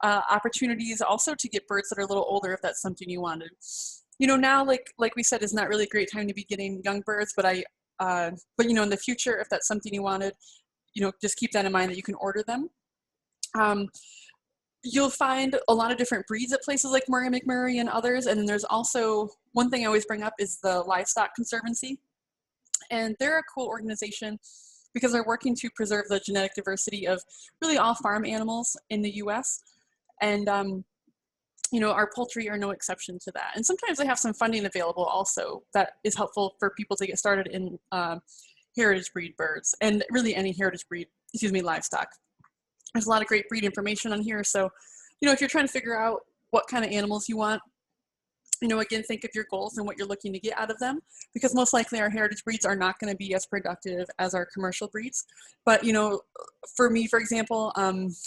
opportunities also to get birds that are a little older if that's something you wanted. Now, like we said, is not really a great time to be getting young birds, but in the future, if that's something you wanted, just keep that in mind that you can order them. You'll find a lot of different breeds at places like Murray McMurray and others. And then there's also, one thing I always bring up is the Livestock Conservancy. And they're a cool organization because they're working to preserve the genetic diversity of really all farm animals in the US. And, our poultry are no exception to that. And sometimes they have some funding available also that is helpful for people to get started in heritage breed birds, and really any heritage breed, livestock. There's a lot of great breed information on here. So, if you're trying to figure out what kind of animals you want, again, think of your goals and what you're looking to get out of them, because most likely our heritage breeds are not going to be as productive as our commercial breeds. But, for me, for example,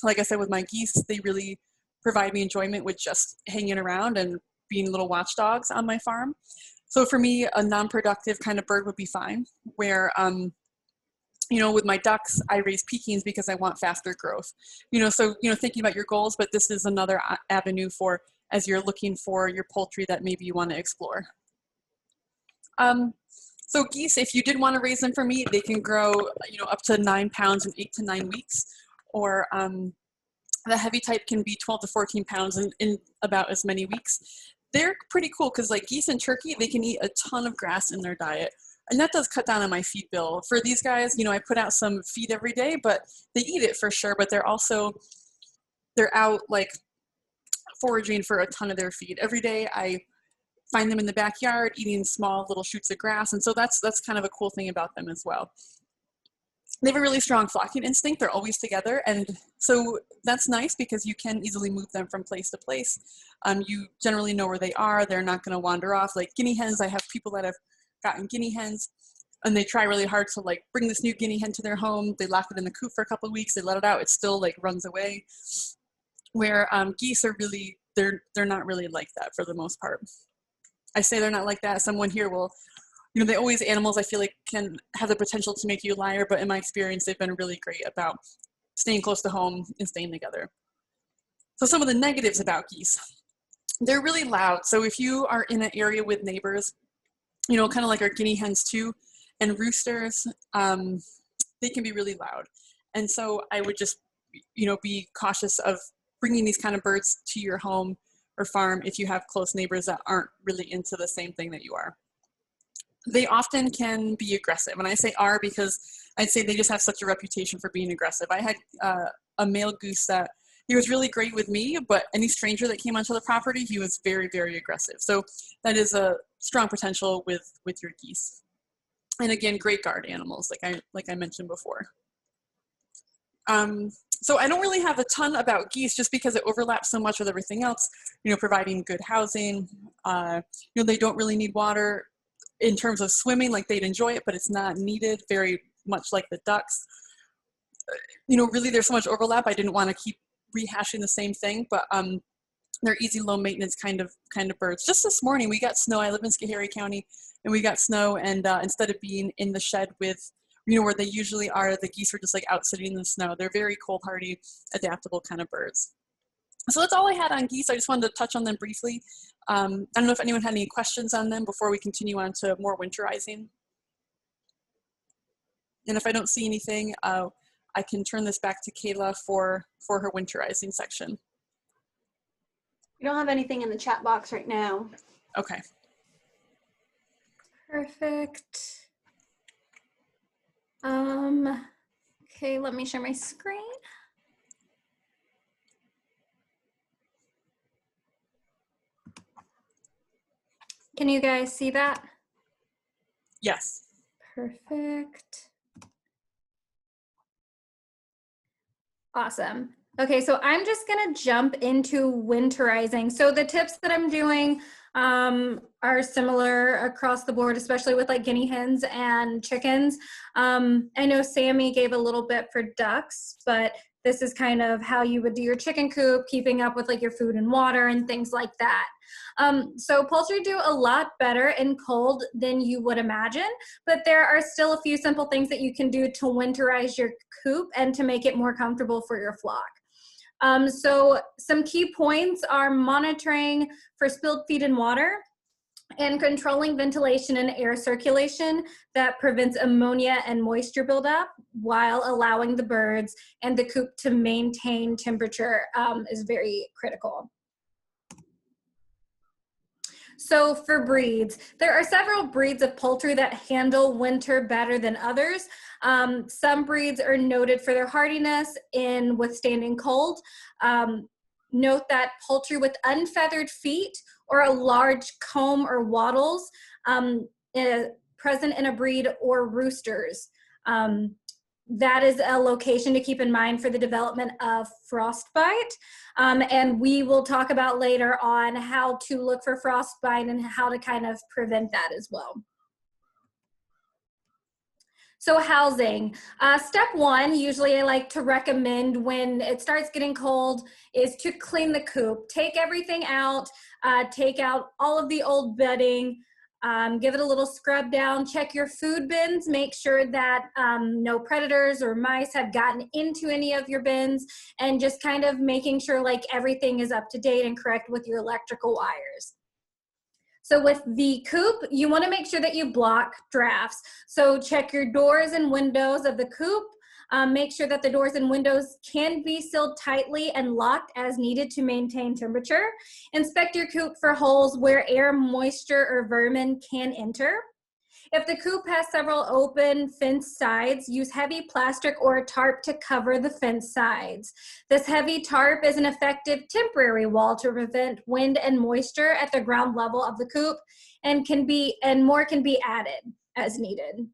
like I said, with my geese, they really provide me enjoyment with just hanging around and being little watchdogs on my farm. So for me, a non-productive kind of bird would be fine, where, with my ducks, I raise Pekins because I want faster growth. So, thinking about your goals, but this is another avenue for, as you're looking for your poultry that maybe you want to explore. So geese, if you did want to raise them for meat, they can grow, up to 9 pounds in 8 to 9 weeks, or the heavy type can be 12 to 14 pounds in about as many weeks. They're pretty cool because like geese and turkey, they can eat a ton of grass in their diet. And that does cut down on my feed bill. For these guys, I put out some feed every day, but they eat it for sure. But they're out like foraging for a ton of their feed. Every day I find them in the backyard eating small little shoots of grass. And so that's kind of a cool thing about them as well. They have a really strong flocking instinct. They're always together. And so that's nice because you can easily move them from place to place. You generally know where they are. They're not going to wander off. Like guinea hens, I have people that have gotten guinea hens and they try really hard to like bring this new guinea hen to their home. They lock it in the coop for a couple of weeks. They let it out. It still like runs away. Where geese are really, they're not really like that for the most part. I say they're not like that. Someone here will, they always animals I feel like can have the potential to make you a liar, but in my experience, they've been really great about staying close to home and staying together. So some of the negatives about geese, they're really loud. So if you are in an area with neighbors, kind of like our guinea hens too, and roosters, they can be really loud. And so I would just, be cautious of bringing these kind of birds to your home or farm if you have close neighbors that aren't really into the same thing that you are. They often can be aggressive. And I say are because I'd say they just have such a reputation for being aggressive. I had a male goose that he was really great with me, but any stranger that came onto the property, he was very, very aggressive. So that is a strong potential with your geese. And again, great guard animals, like I mentioned before. So I don't really have a ton about geese just because it overlaps so much with everything else, providing good housing. They don't really need water in terms of swimming, like they'd enjoy it, but it's not needed, very much like the ducks. Really there's so much overlap. I didn't want to keep rehashing the same thing, but they're easy, low maintenance kind of birds. Just this morning we got snow. I live in Schoharie County and we got snow, and instead of being in the shed with, where they usually are, the geese were just like out sitting in the snow. They're very cold hardy, adaptable kind of birds. So that's all I had on geese. I just wanted to touch on them briefly. I don't know if anyone had any questions on them before we continue on to more winterizing. And if I don't see anything, I can turn this back to Kayla for her winterizing section. We don't have anything in the chat box right now. Okay. Perfect. Okay, let me share my screen. Can you guys see that? Yes. Perfect. Awesome. Okay, so I'm just gonna jump into winterizing. So the tips that I'm doing are similar across the board, especially with like guinea hens and chickens. I know Sammy gave a little bit for ducks, but this is kind of how you would do your chicken coop, keeping up with like your food and water and things like that. So poultry do a lot better in cold than you would imagine, but there are still a few simple things that you can do to winterize your coop and to make it more comfortable for your flock. So some key points are monitoring for spilled feed and water, and controlling ventilation and air circulation that prevents ammonia and moisture buildup while allowing the birds and the coop to maintain temperature is very critical. So for breeds, there are several breeds of poultry that handle winter better than others. Some breeds are noted for their hardiness in withstanding cold. Note that poultry with unfeathered feet or a large comb or wattles present in a breed, or roosters. That is a location to keep in mind for the development of frostbite. And we will talk about later on how to look for frostbite and how to kind of prevent that as well. So housing. Step one, usually I like to recommend when it starts getting cold, is to clean the coop. Take everything out, take out all of the old bedding, give it a little scrub down, check your food bins, make sure that no predators or mice have gotten into any of your bins, and just kind of making sure like everything is up to date and correct with your electrical wires. So with the coop, you want to make sure that you block drafts. So check your doors and windows of the coop. Make sure that the doors and windows can be sealed tightly and locked as needed to maintain temperature. Inspect your coop for holes where air, moisture, or vermin can enter. If the coop has several open fence sides, use heavy plastic or a tarp to cover the fence sides. This heavy tarp is an effective temporary wall to prevent wind and moisture at the ground level of the coop, and more can be added as needed.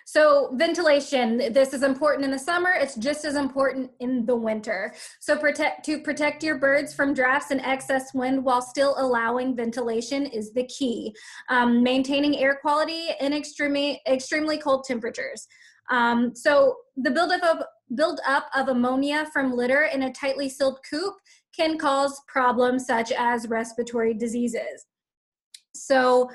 So ventilation, this is important in the summer, it's just as important in the winter. So to protect your birds from drafts and excess wind while still allowing ventilation is the key. Maintaining air quality in extremely cold temperatures. So the buildup of ammonia from litter in a tightly sealed coop can cause problems such as respiratory diseases. So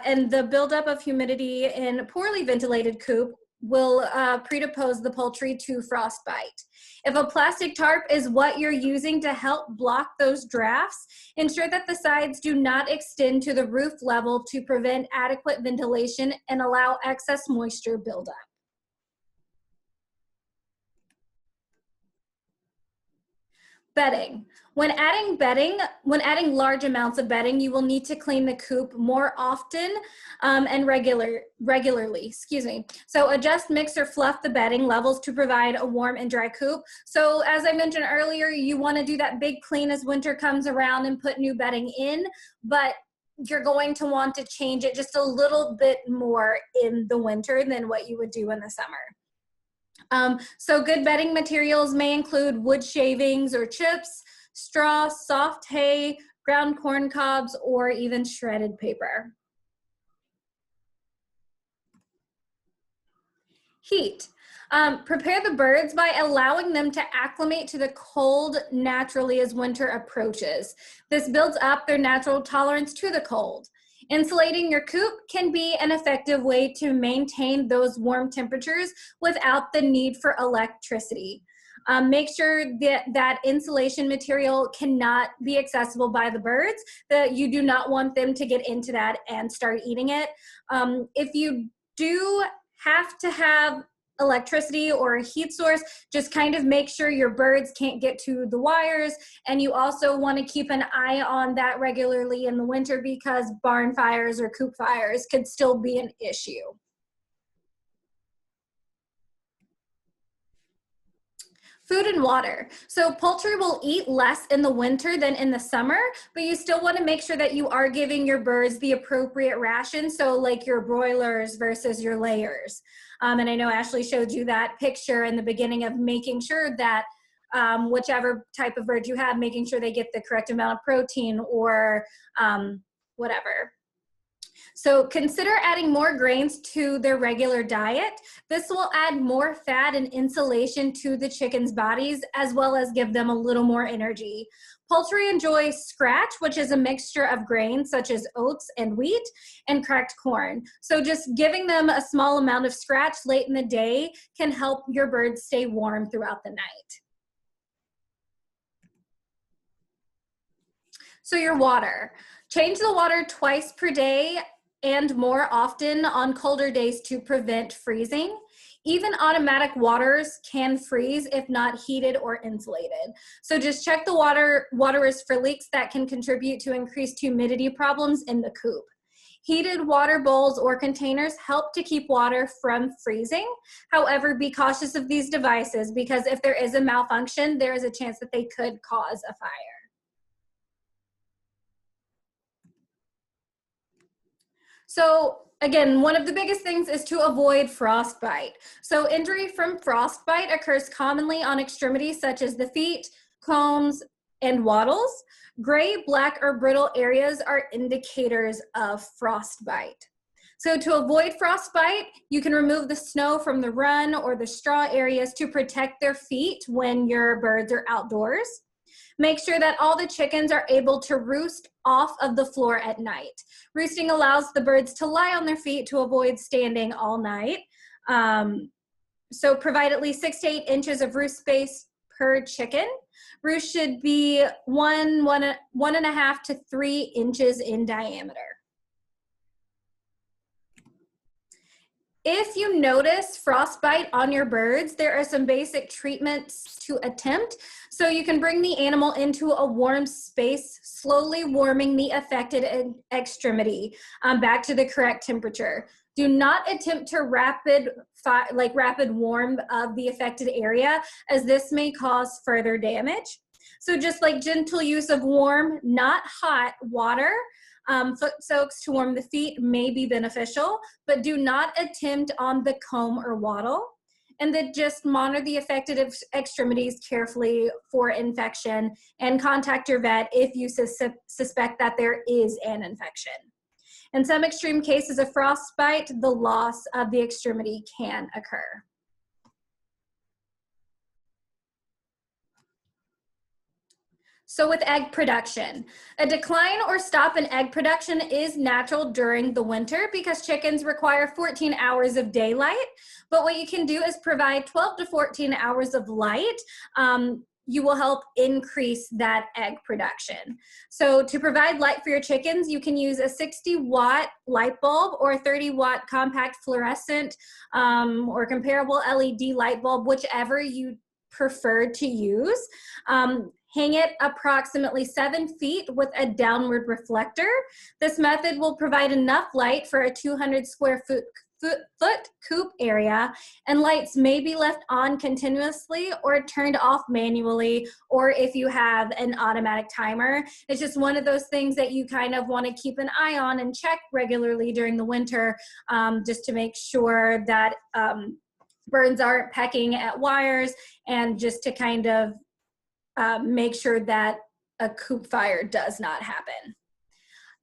and the buildup of humidity in a poorly ventilated coop will predispose the poultry to frostbite. If a plastic tarp is what you're using to help block those drafts, ensure that the sides do not extend to the roof level to prevent adequate ventilation and allow excess moisture buildup. Bedding. When adding large amounts of bedding, you will need to clean the coop more often and regularly. So adjust, mix, or fluff the bedding levels to provide a warm and dry coop. So as I mentioned earlier, you want to do that big clean as winter comes around and put new bedding in, but you're going to want to change it just a little bit more in the winter than what you would do in the summer. So good bedding materials may include wood shavings or chips, straw, soft hay, ground corn cobs, or even shredded paper. Heat. Prepare the birds by allowing them to acclimate to the cold naturally as winter approaches. This builds up their natural tolerance to the cold. Insulating your coop can be an effective way to maintain those warm temperatures without the need for electricity. Make sure that insulation material cannot be accessible by the birds, that you do not want them to get into that and start eating it. If you do have to have electricity or a heat source, just kind of make sure your birds can't get to the wires, and you also want to keep an eye on that regularly in the winter because barn fires or coop fires could still be an issue. Food and water. So poultry will eat less in the winter than in the summer, but you still want to make sure that you are giving your birds the appropriate ration. So like your broilers versus your layers. And I know Ashley showed you that picture in the beginning of making sure that whichever type of bird you have, making sure they get the correct amount of protein or whatever. So consider adding more grains to their regular diet. This will add more fat and insulation to the chickens' bodies, as well as give them a little more energy. Poultry enjoy scratch, which is a mixture of grains such as oats and wheat, and cracked corn. So just giving them a small amount of scratch late in the day can help your birds stay warm throughout the night. So your water. Change the water twice per day and more often on colder days to prevent freezing. Even automatic waters can freeze if not heated or insulated. So just check the waterers for leaks that can contribute to increased humidity problems in the coop. Heated water bowls or containers help to keep water from freezing. However, be cautious of these devices because if there is a malfunction, there is a chance that they could cause a fire. So again, one of the biggest things is to avoid frostbite. So injury from frostbite occurs commonly on extremities such as the feet, combs, and wattles. Gray, black, or brittle areas are indicators of frostbite. So to avoid frostbite, you can remove the snow from the run or the straw areas to protect their feet when your birds are outdoors. Make sure that all the chickens are able to roost off of the floor at night. Roosting allows the birds to lie on their feet to avoid standing all night. So provide at least 6 to 8 inches of roost space per chicken. Roost should be 1.5 to 3 inches in diameter. If you notice frostbite on your birds, there are some basic treatments to attempt. So you can bring the animal into a warm space, slowly warming the affected extremity back to the correct temperature. Do not attempt to rapid warm of the affected area, as this may cause further damage. So just like gentle use of warm, not hot water, foot soaks to warm the feet may be beneficial, but do not attempt on the comb or wattle. And then just monitor the affected extremities carefully for infection and contact your vet if you suspect that there is an infection. In some extreme cases of frostbite, the loss of the extremity can occur. So with egg production, a decline or stop in egg production is natural during the winter because chickens require 14 hours of daylight. But what you can do is provide 12 to 14 hours of light. You will help increase that egg production. So to provide light for your chickens, you can use a 60-watt light bulb or a 30-watt compact fluorescent or comparable LED light bulb, whichever you prefer to use. Hang it approximately 7 feet with a downward reflector. This method will provide enough light for a 200 square foot coop area, and lights may be left on continuously or turned off manually, or if you have an automatic timer. It's just one of those things that you kind of want to keep an eye on and check regularly during the winter, just to make sure that birds aren't pecking at wires, and just to kind of make sure that a coop fire does not happen.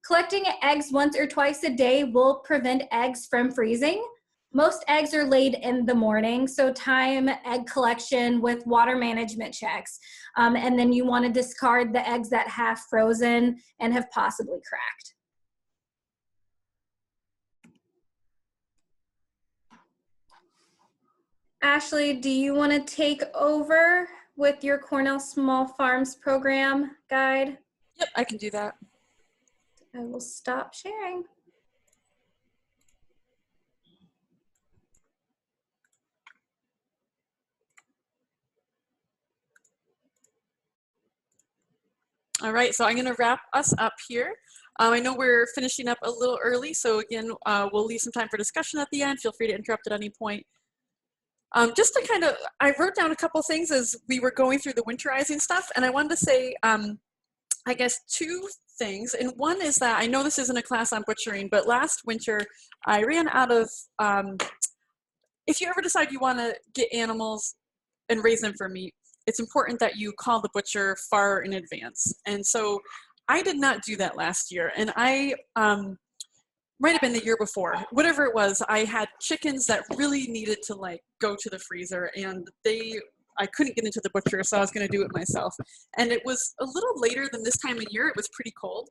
Collecting eggs once or twice a day will prevent eggs from freezing. Most eggs are laid in the morning, so time egg collection with water management checks. And then you want to discard the eggs that have frozen and have possibly cracked. Ashley, do you want to take over with your Cornell Small Farms Program guide? Yep, I can do that. I will stop sharing. All right, so I'm going to wrap us up here. I know we're finishing up a little early, so again, we'll leave some time for discussion at the end. Feel free to interrupt at any point. Just to kind of, I wrote down a couple things as we were going through the winterizing stuff, and I wanted to say, I guess, two things. And one is that I know this isn't a class on butchering, but last winter I ran out of, if you ever decide you want to get animals and raise them for meat, it's important that you call the butcher far in advance. And so I did not do that last year. And I might have been the year before, whatever it was, I had chickens that really needed to like go to the freezer, and I couldn't get into the butcher, so I was going to do it myself. And it was a little later than this time of year. It was pretty cold.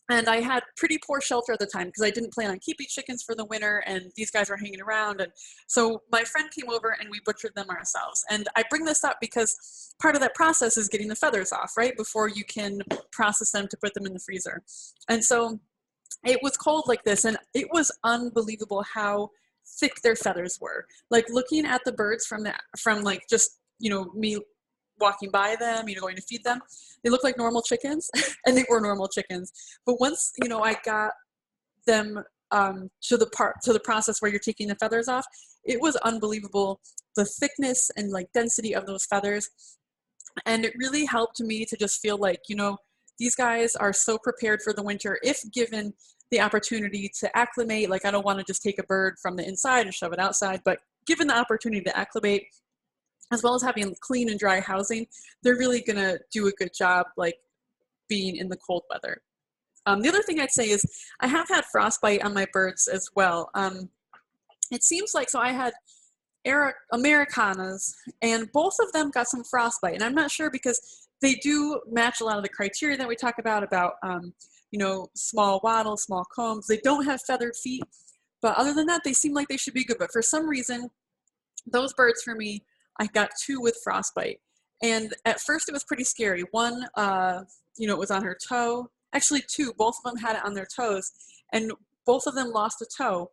And I had pretty poor shelter at the time because I didn't plan on keeping chickens for the winter, and these guys were hanging around. And so my friend came over and we butchered them ourselves. And I bring this up because part of that process is getting the feathers off, right? Before you can process them to put them in the freezer. And so it was cold like this, and it was unbelievable how thick their feathers were. Like looking at the birds from like just, you know, me walking by them, you know, going to feed them, they look like normal chickens, and they were normal chickens. But once, you know, I got them to the process where you're taking the feathers off, it was unbelievable, the thickness and like density of those feathers. And it really helped me to just feel like, you know, these guys are so prepared for the winter if given the opportunity to acclimate. Like, I don't want to just take a bird from the inside and shove it outside, but given the opportunity to acclimate, as well as having clean and dry housing, they're really going to do a good job, like being in the cold weather. The other thing I'd say is I have had frostbite on my birds as well. It seems like, so I had Americanas, and both of them got some frostbite, and I'm not sure because they do match a lot of the criteria that we talk about you know, small wattles, small combs. They don't have feathered feet, but other than that, they seem like they should be good. But for some reason, those birds for me, I got 2 with frostbite. And at first it was pretty scary. One, you know, it was on her toe. Actually 2, both of them had it on their toes, and both of them lost a toe.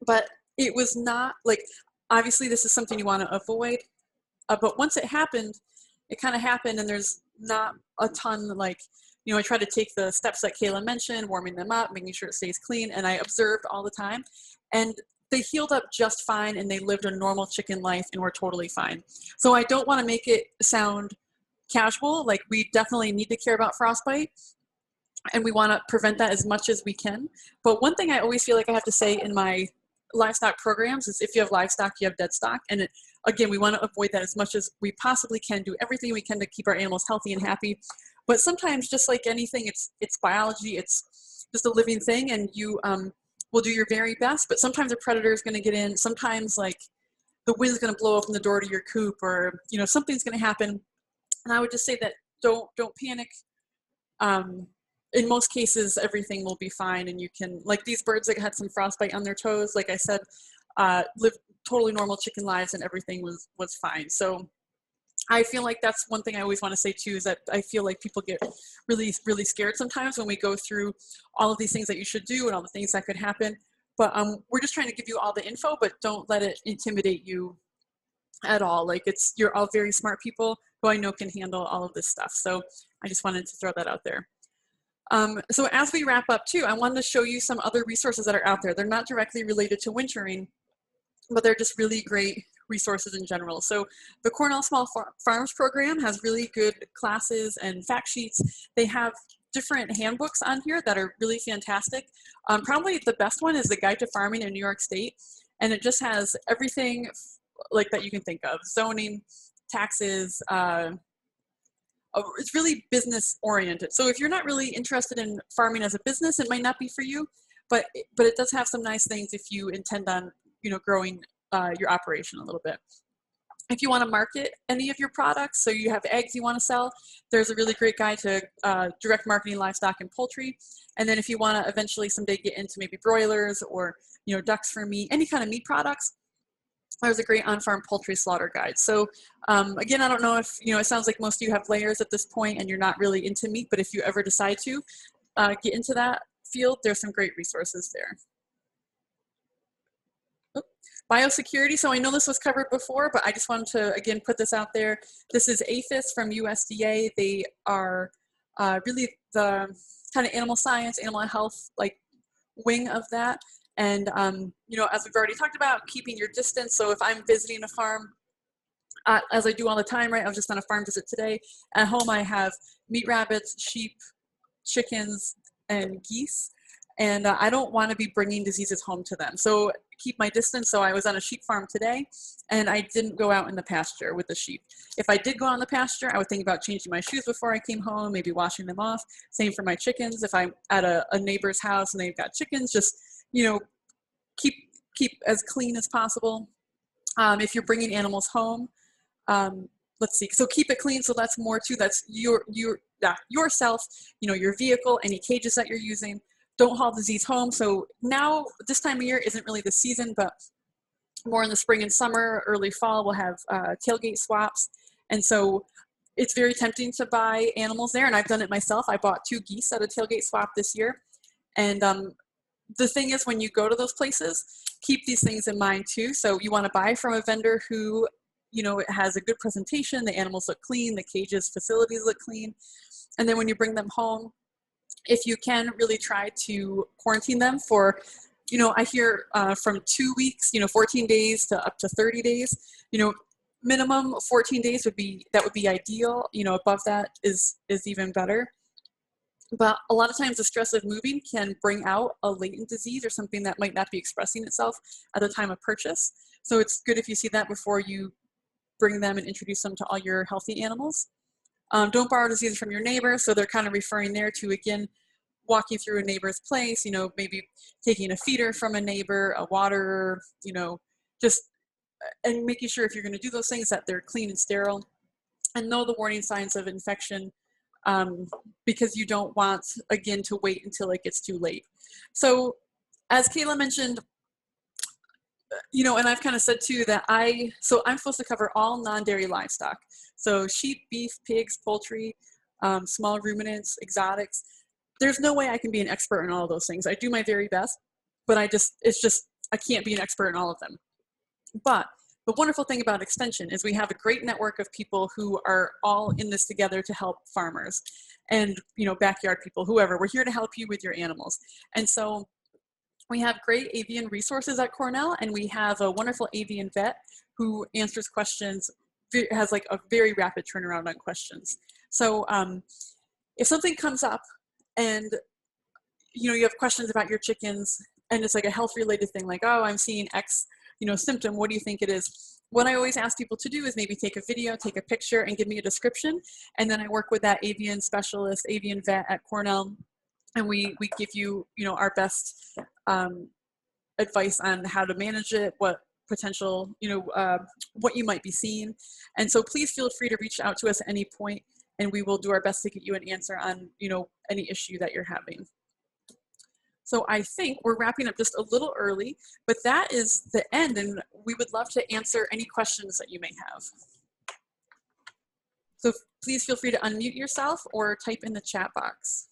But it was not like, obviously this is something you want to avoid. But once it happened, it kind of happened, and there's not a ton, like, you know, I try to take the steps that Kayla mentioned, warming them up, making sure it stays clean, and I observed all the time. And they healed up just fine, and they lived a normal chicken life and were totally fine. So I don't want to make it sound casual. Like, we definitely need to care about frostbite, and we want to prevent that as much as we can. But one thing I always feel like I have to say in my livestock programs is if you have livestock, you have dead stock. And again, we want to avoid that as much as we possibly can, do everything we can to keep our animals healthy and happy. But sometimes, just like anything, it's biology, it's just a living thing, and you will do your very best. But sometimes a predator is going to get in. Sometimes, like, the wind's going to blow open the door to your coop, or, you know, something's going to happen. And I would just say that don't panic. In most cases, everything will be fine, and you can, like these birds that had some frostbite on their toes, like I said, lived totally normal chicken lives, and everything was fine. So I feel like that's one thing I always want to say too, is that I feel like people get really, really scared sometimes when we go through all of these things that you should do and all the things that could happen. But we're just trying to give you all the info, but don't let it intimidate you at all. Like, you're all very smart people who I know can handle all of this stuff. So I just wanted to throw that out there. So as we wrap up too, I wanted to show you some other resources that are out there. They're not directly related to wintering, but they're just really great resources in general. So the Cornell Small Farms program has really good classes and fact sheets. They have different handbooks on here that are really fantastic. Probably the best one is the Guide to Farming in New York State, and it just has everything like that you can think of: zoning, taxes. It's really business oriented. So if you're not really interested in farming as a business, it might not be for you, but it does have some nice things if you intend on, you know, growing your operation a little bit. If you want to market any of your products, so you have eggs you want to sell, there's a really great guide to direct marketing livestock and poultry. And then if you want to eventually someday get into maybe broilers or, you know, ducks for meat, any kind of meat products, there's a great on-farm poultry slaughter guide. So again, I don't know if, you know, it sounds like most of you have layers at this point and you're not really into meat, but if you ever decide to get into that field, there's some great resources there. Biosecurity, so I know this was covered before, but I just wanted to, again, put this out there. This is APHIS from USDA. They are really the kind of animal science, animal health, like, wing of that. And, you know, as we've already talked about, keeping your distance. So if I'm visiting a farm, as I do all the time, right? I was just on a farm visit today. At home, I have meat rabbits, sheep, chickens, and geese. And I don't want to be bringing diseases home to them. So keep my distance. So I was on a sheep farm today, and I didn't go out in the pasture with the sheep. If I did go out in the pasture, I would think about changing my shoes before I came home, maybe washing them off. Same for my chickens. If I'm at a neighbor's house and they've got chickens, just, you know, keep as clean as possible. If you're bringing animals home, let's see. So keep it clean. So that's more too. That's yourself, you know, your vehicle, any cages that you're using. Don't haul disease home. So now this time of year isn't really the season, but more in the spring and summer, early fall, we'll have tailgate swaps. And so it's very tempting to buy animals there. And I've done it myself. I bought 2 geese at a tailgate swap this year. And the thing is, when you go to those places, keep these things in mind too. So you want to buy from a vendor who, you know, it has a good presentation, the animals look clean, the cages, facilities look clean. And then when you bring them home, if you can, really try to quarantine them for, you know, I hear from 2 weeks, you know, 14 days to up to 30 days, you know, minimum 14 days would be ideal. You know, above that is even better. But a lot of times the stress of moving can bring out a latent disease or something that might not be expressing itself at the time of purchase. So it's good if you see that before you bring them and introduce them to all your healthy animals. Don't borrow diseases from your neighbor. So they're kind of referring there to, again, walking through a neighbor's place, you know, maybe taking a feeder from a neighbor, a waterer, you know, just, and making sure if you're going to do those things that they're clean and sterile, and know the warning signs of infection, because you don't want, again, to wait until it gets too late. So as Kayla mentioned, you know, and I've kind of said too that I'm supposed to cover all non-dairy livestock. So sheep, beef, pigs, poultry, small ruminants, exotics. There's no way I can be an expert in all of those things. I do my very best, but I can't be an expert in all of them. But the wonderful thing about Extension is we have a great network of people who are all in this together to help farmers and, you know, backyard people, whoever. We're here to help you with your animals. And so we have great avian resources at Cornell, and we have a wonderful avian vet who answers questions, has like a very rapid turnaround on questions. So if something comes up and, you know, you have questions about your chickens and it's like a health related thing, like, oh, I'm seeing X, you know, symptom, what do you think it is? What I always ask people to do is maybe take a video, take a picture, and give me a description. And then I work with that avian specialist, avian vet at Cornell, and we give you, you know, our best advice on how to manage it, what potential, you know, what you might be seeing. And so please feel free to reach out to us at any point, and we will do our best to get you an answer on, you know, any issue that you're having. So I think we're wrapping up just a little early, but that is the end, and we would love to answer any questions that you may have. So please feel free to unmute yourself or type in the chat box.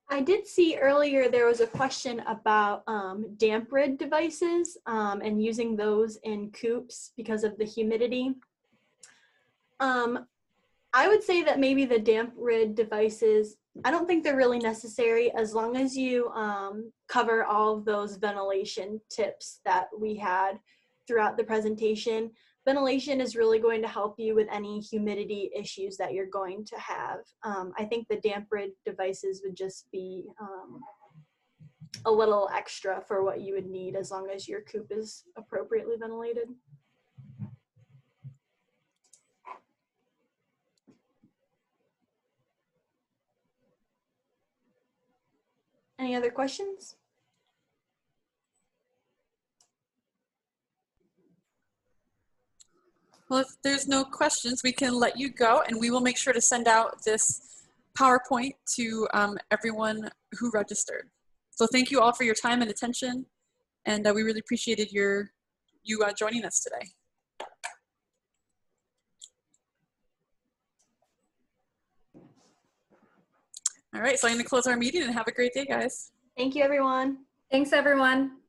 I did see earlier there was a question about damp rid devices and using those in coops because of the humidity. I would say that maybe the damp rid devices, I don't think they're really necessary as long as you cover all of those ventilation tips that we had throughout the presentation. Ventilation is really going to help you with any humidity issues that you're going to have. I think the damp rid devices would just be a little extra for what you would need as long as your coop is appropriately ventilated. Any other questions? Well, if there's no questions, we can let you go, and we will make sure to send out this PowerPoint to everyone who registered. So thank you all for your time and attention, and we really appreciated you joining us today. All right, so I'm going to close our meeting, and have a great day, guys. Thank you, everyone. Thanks, everyone.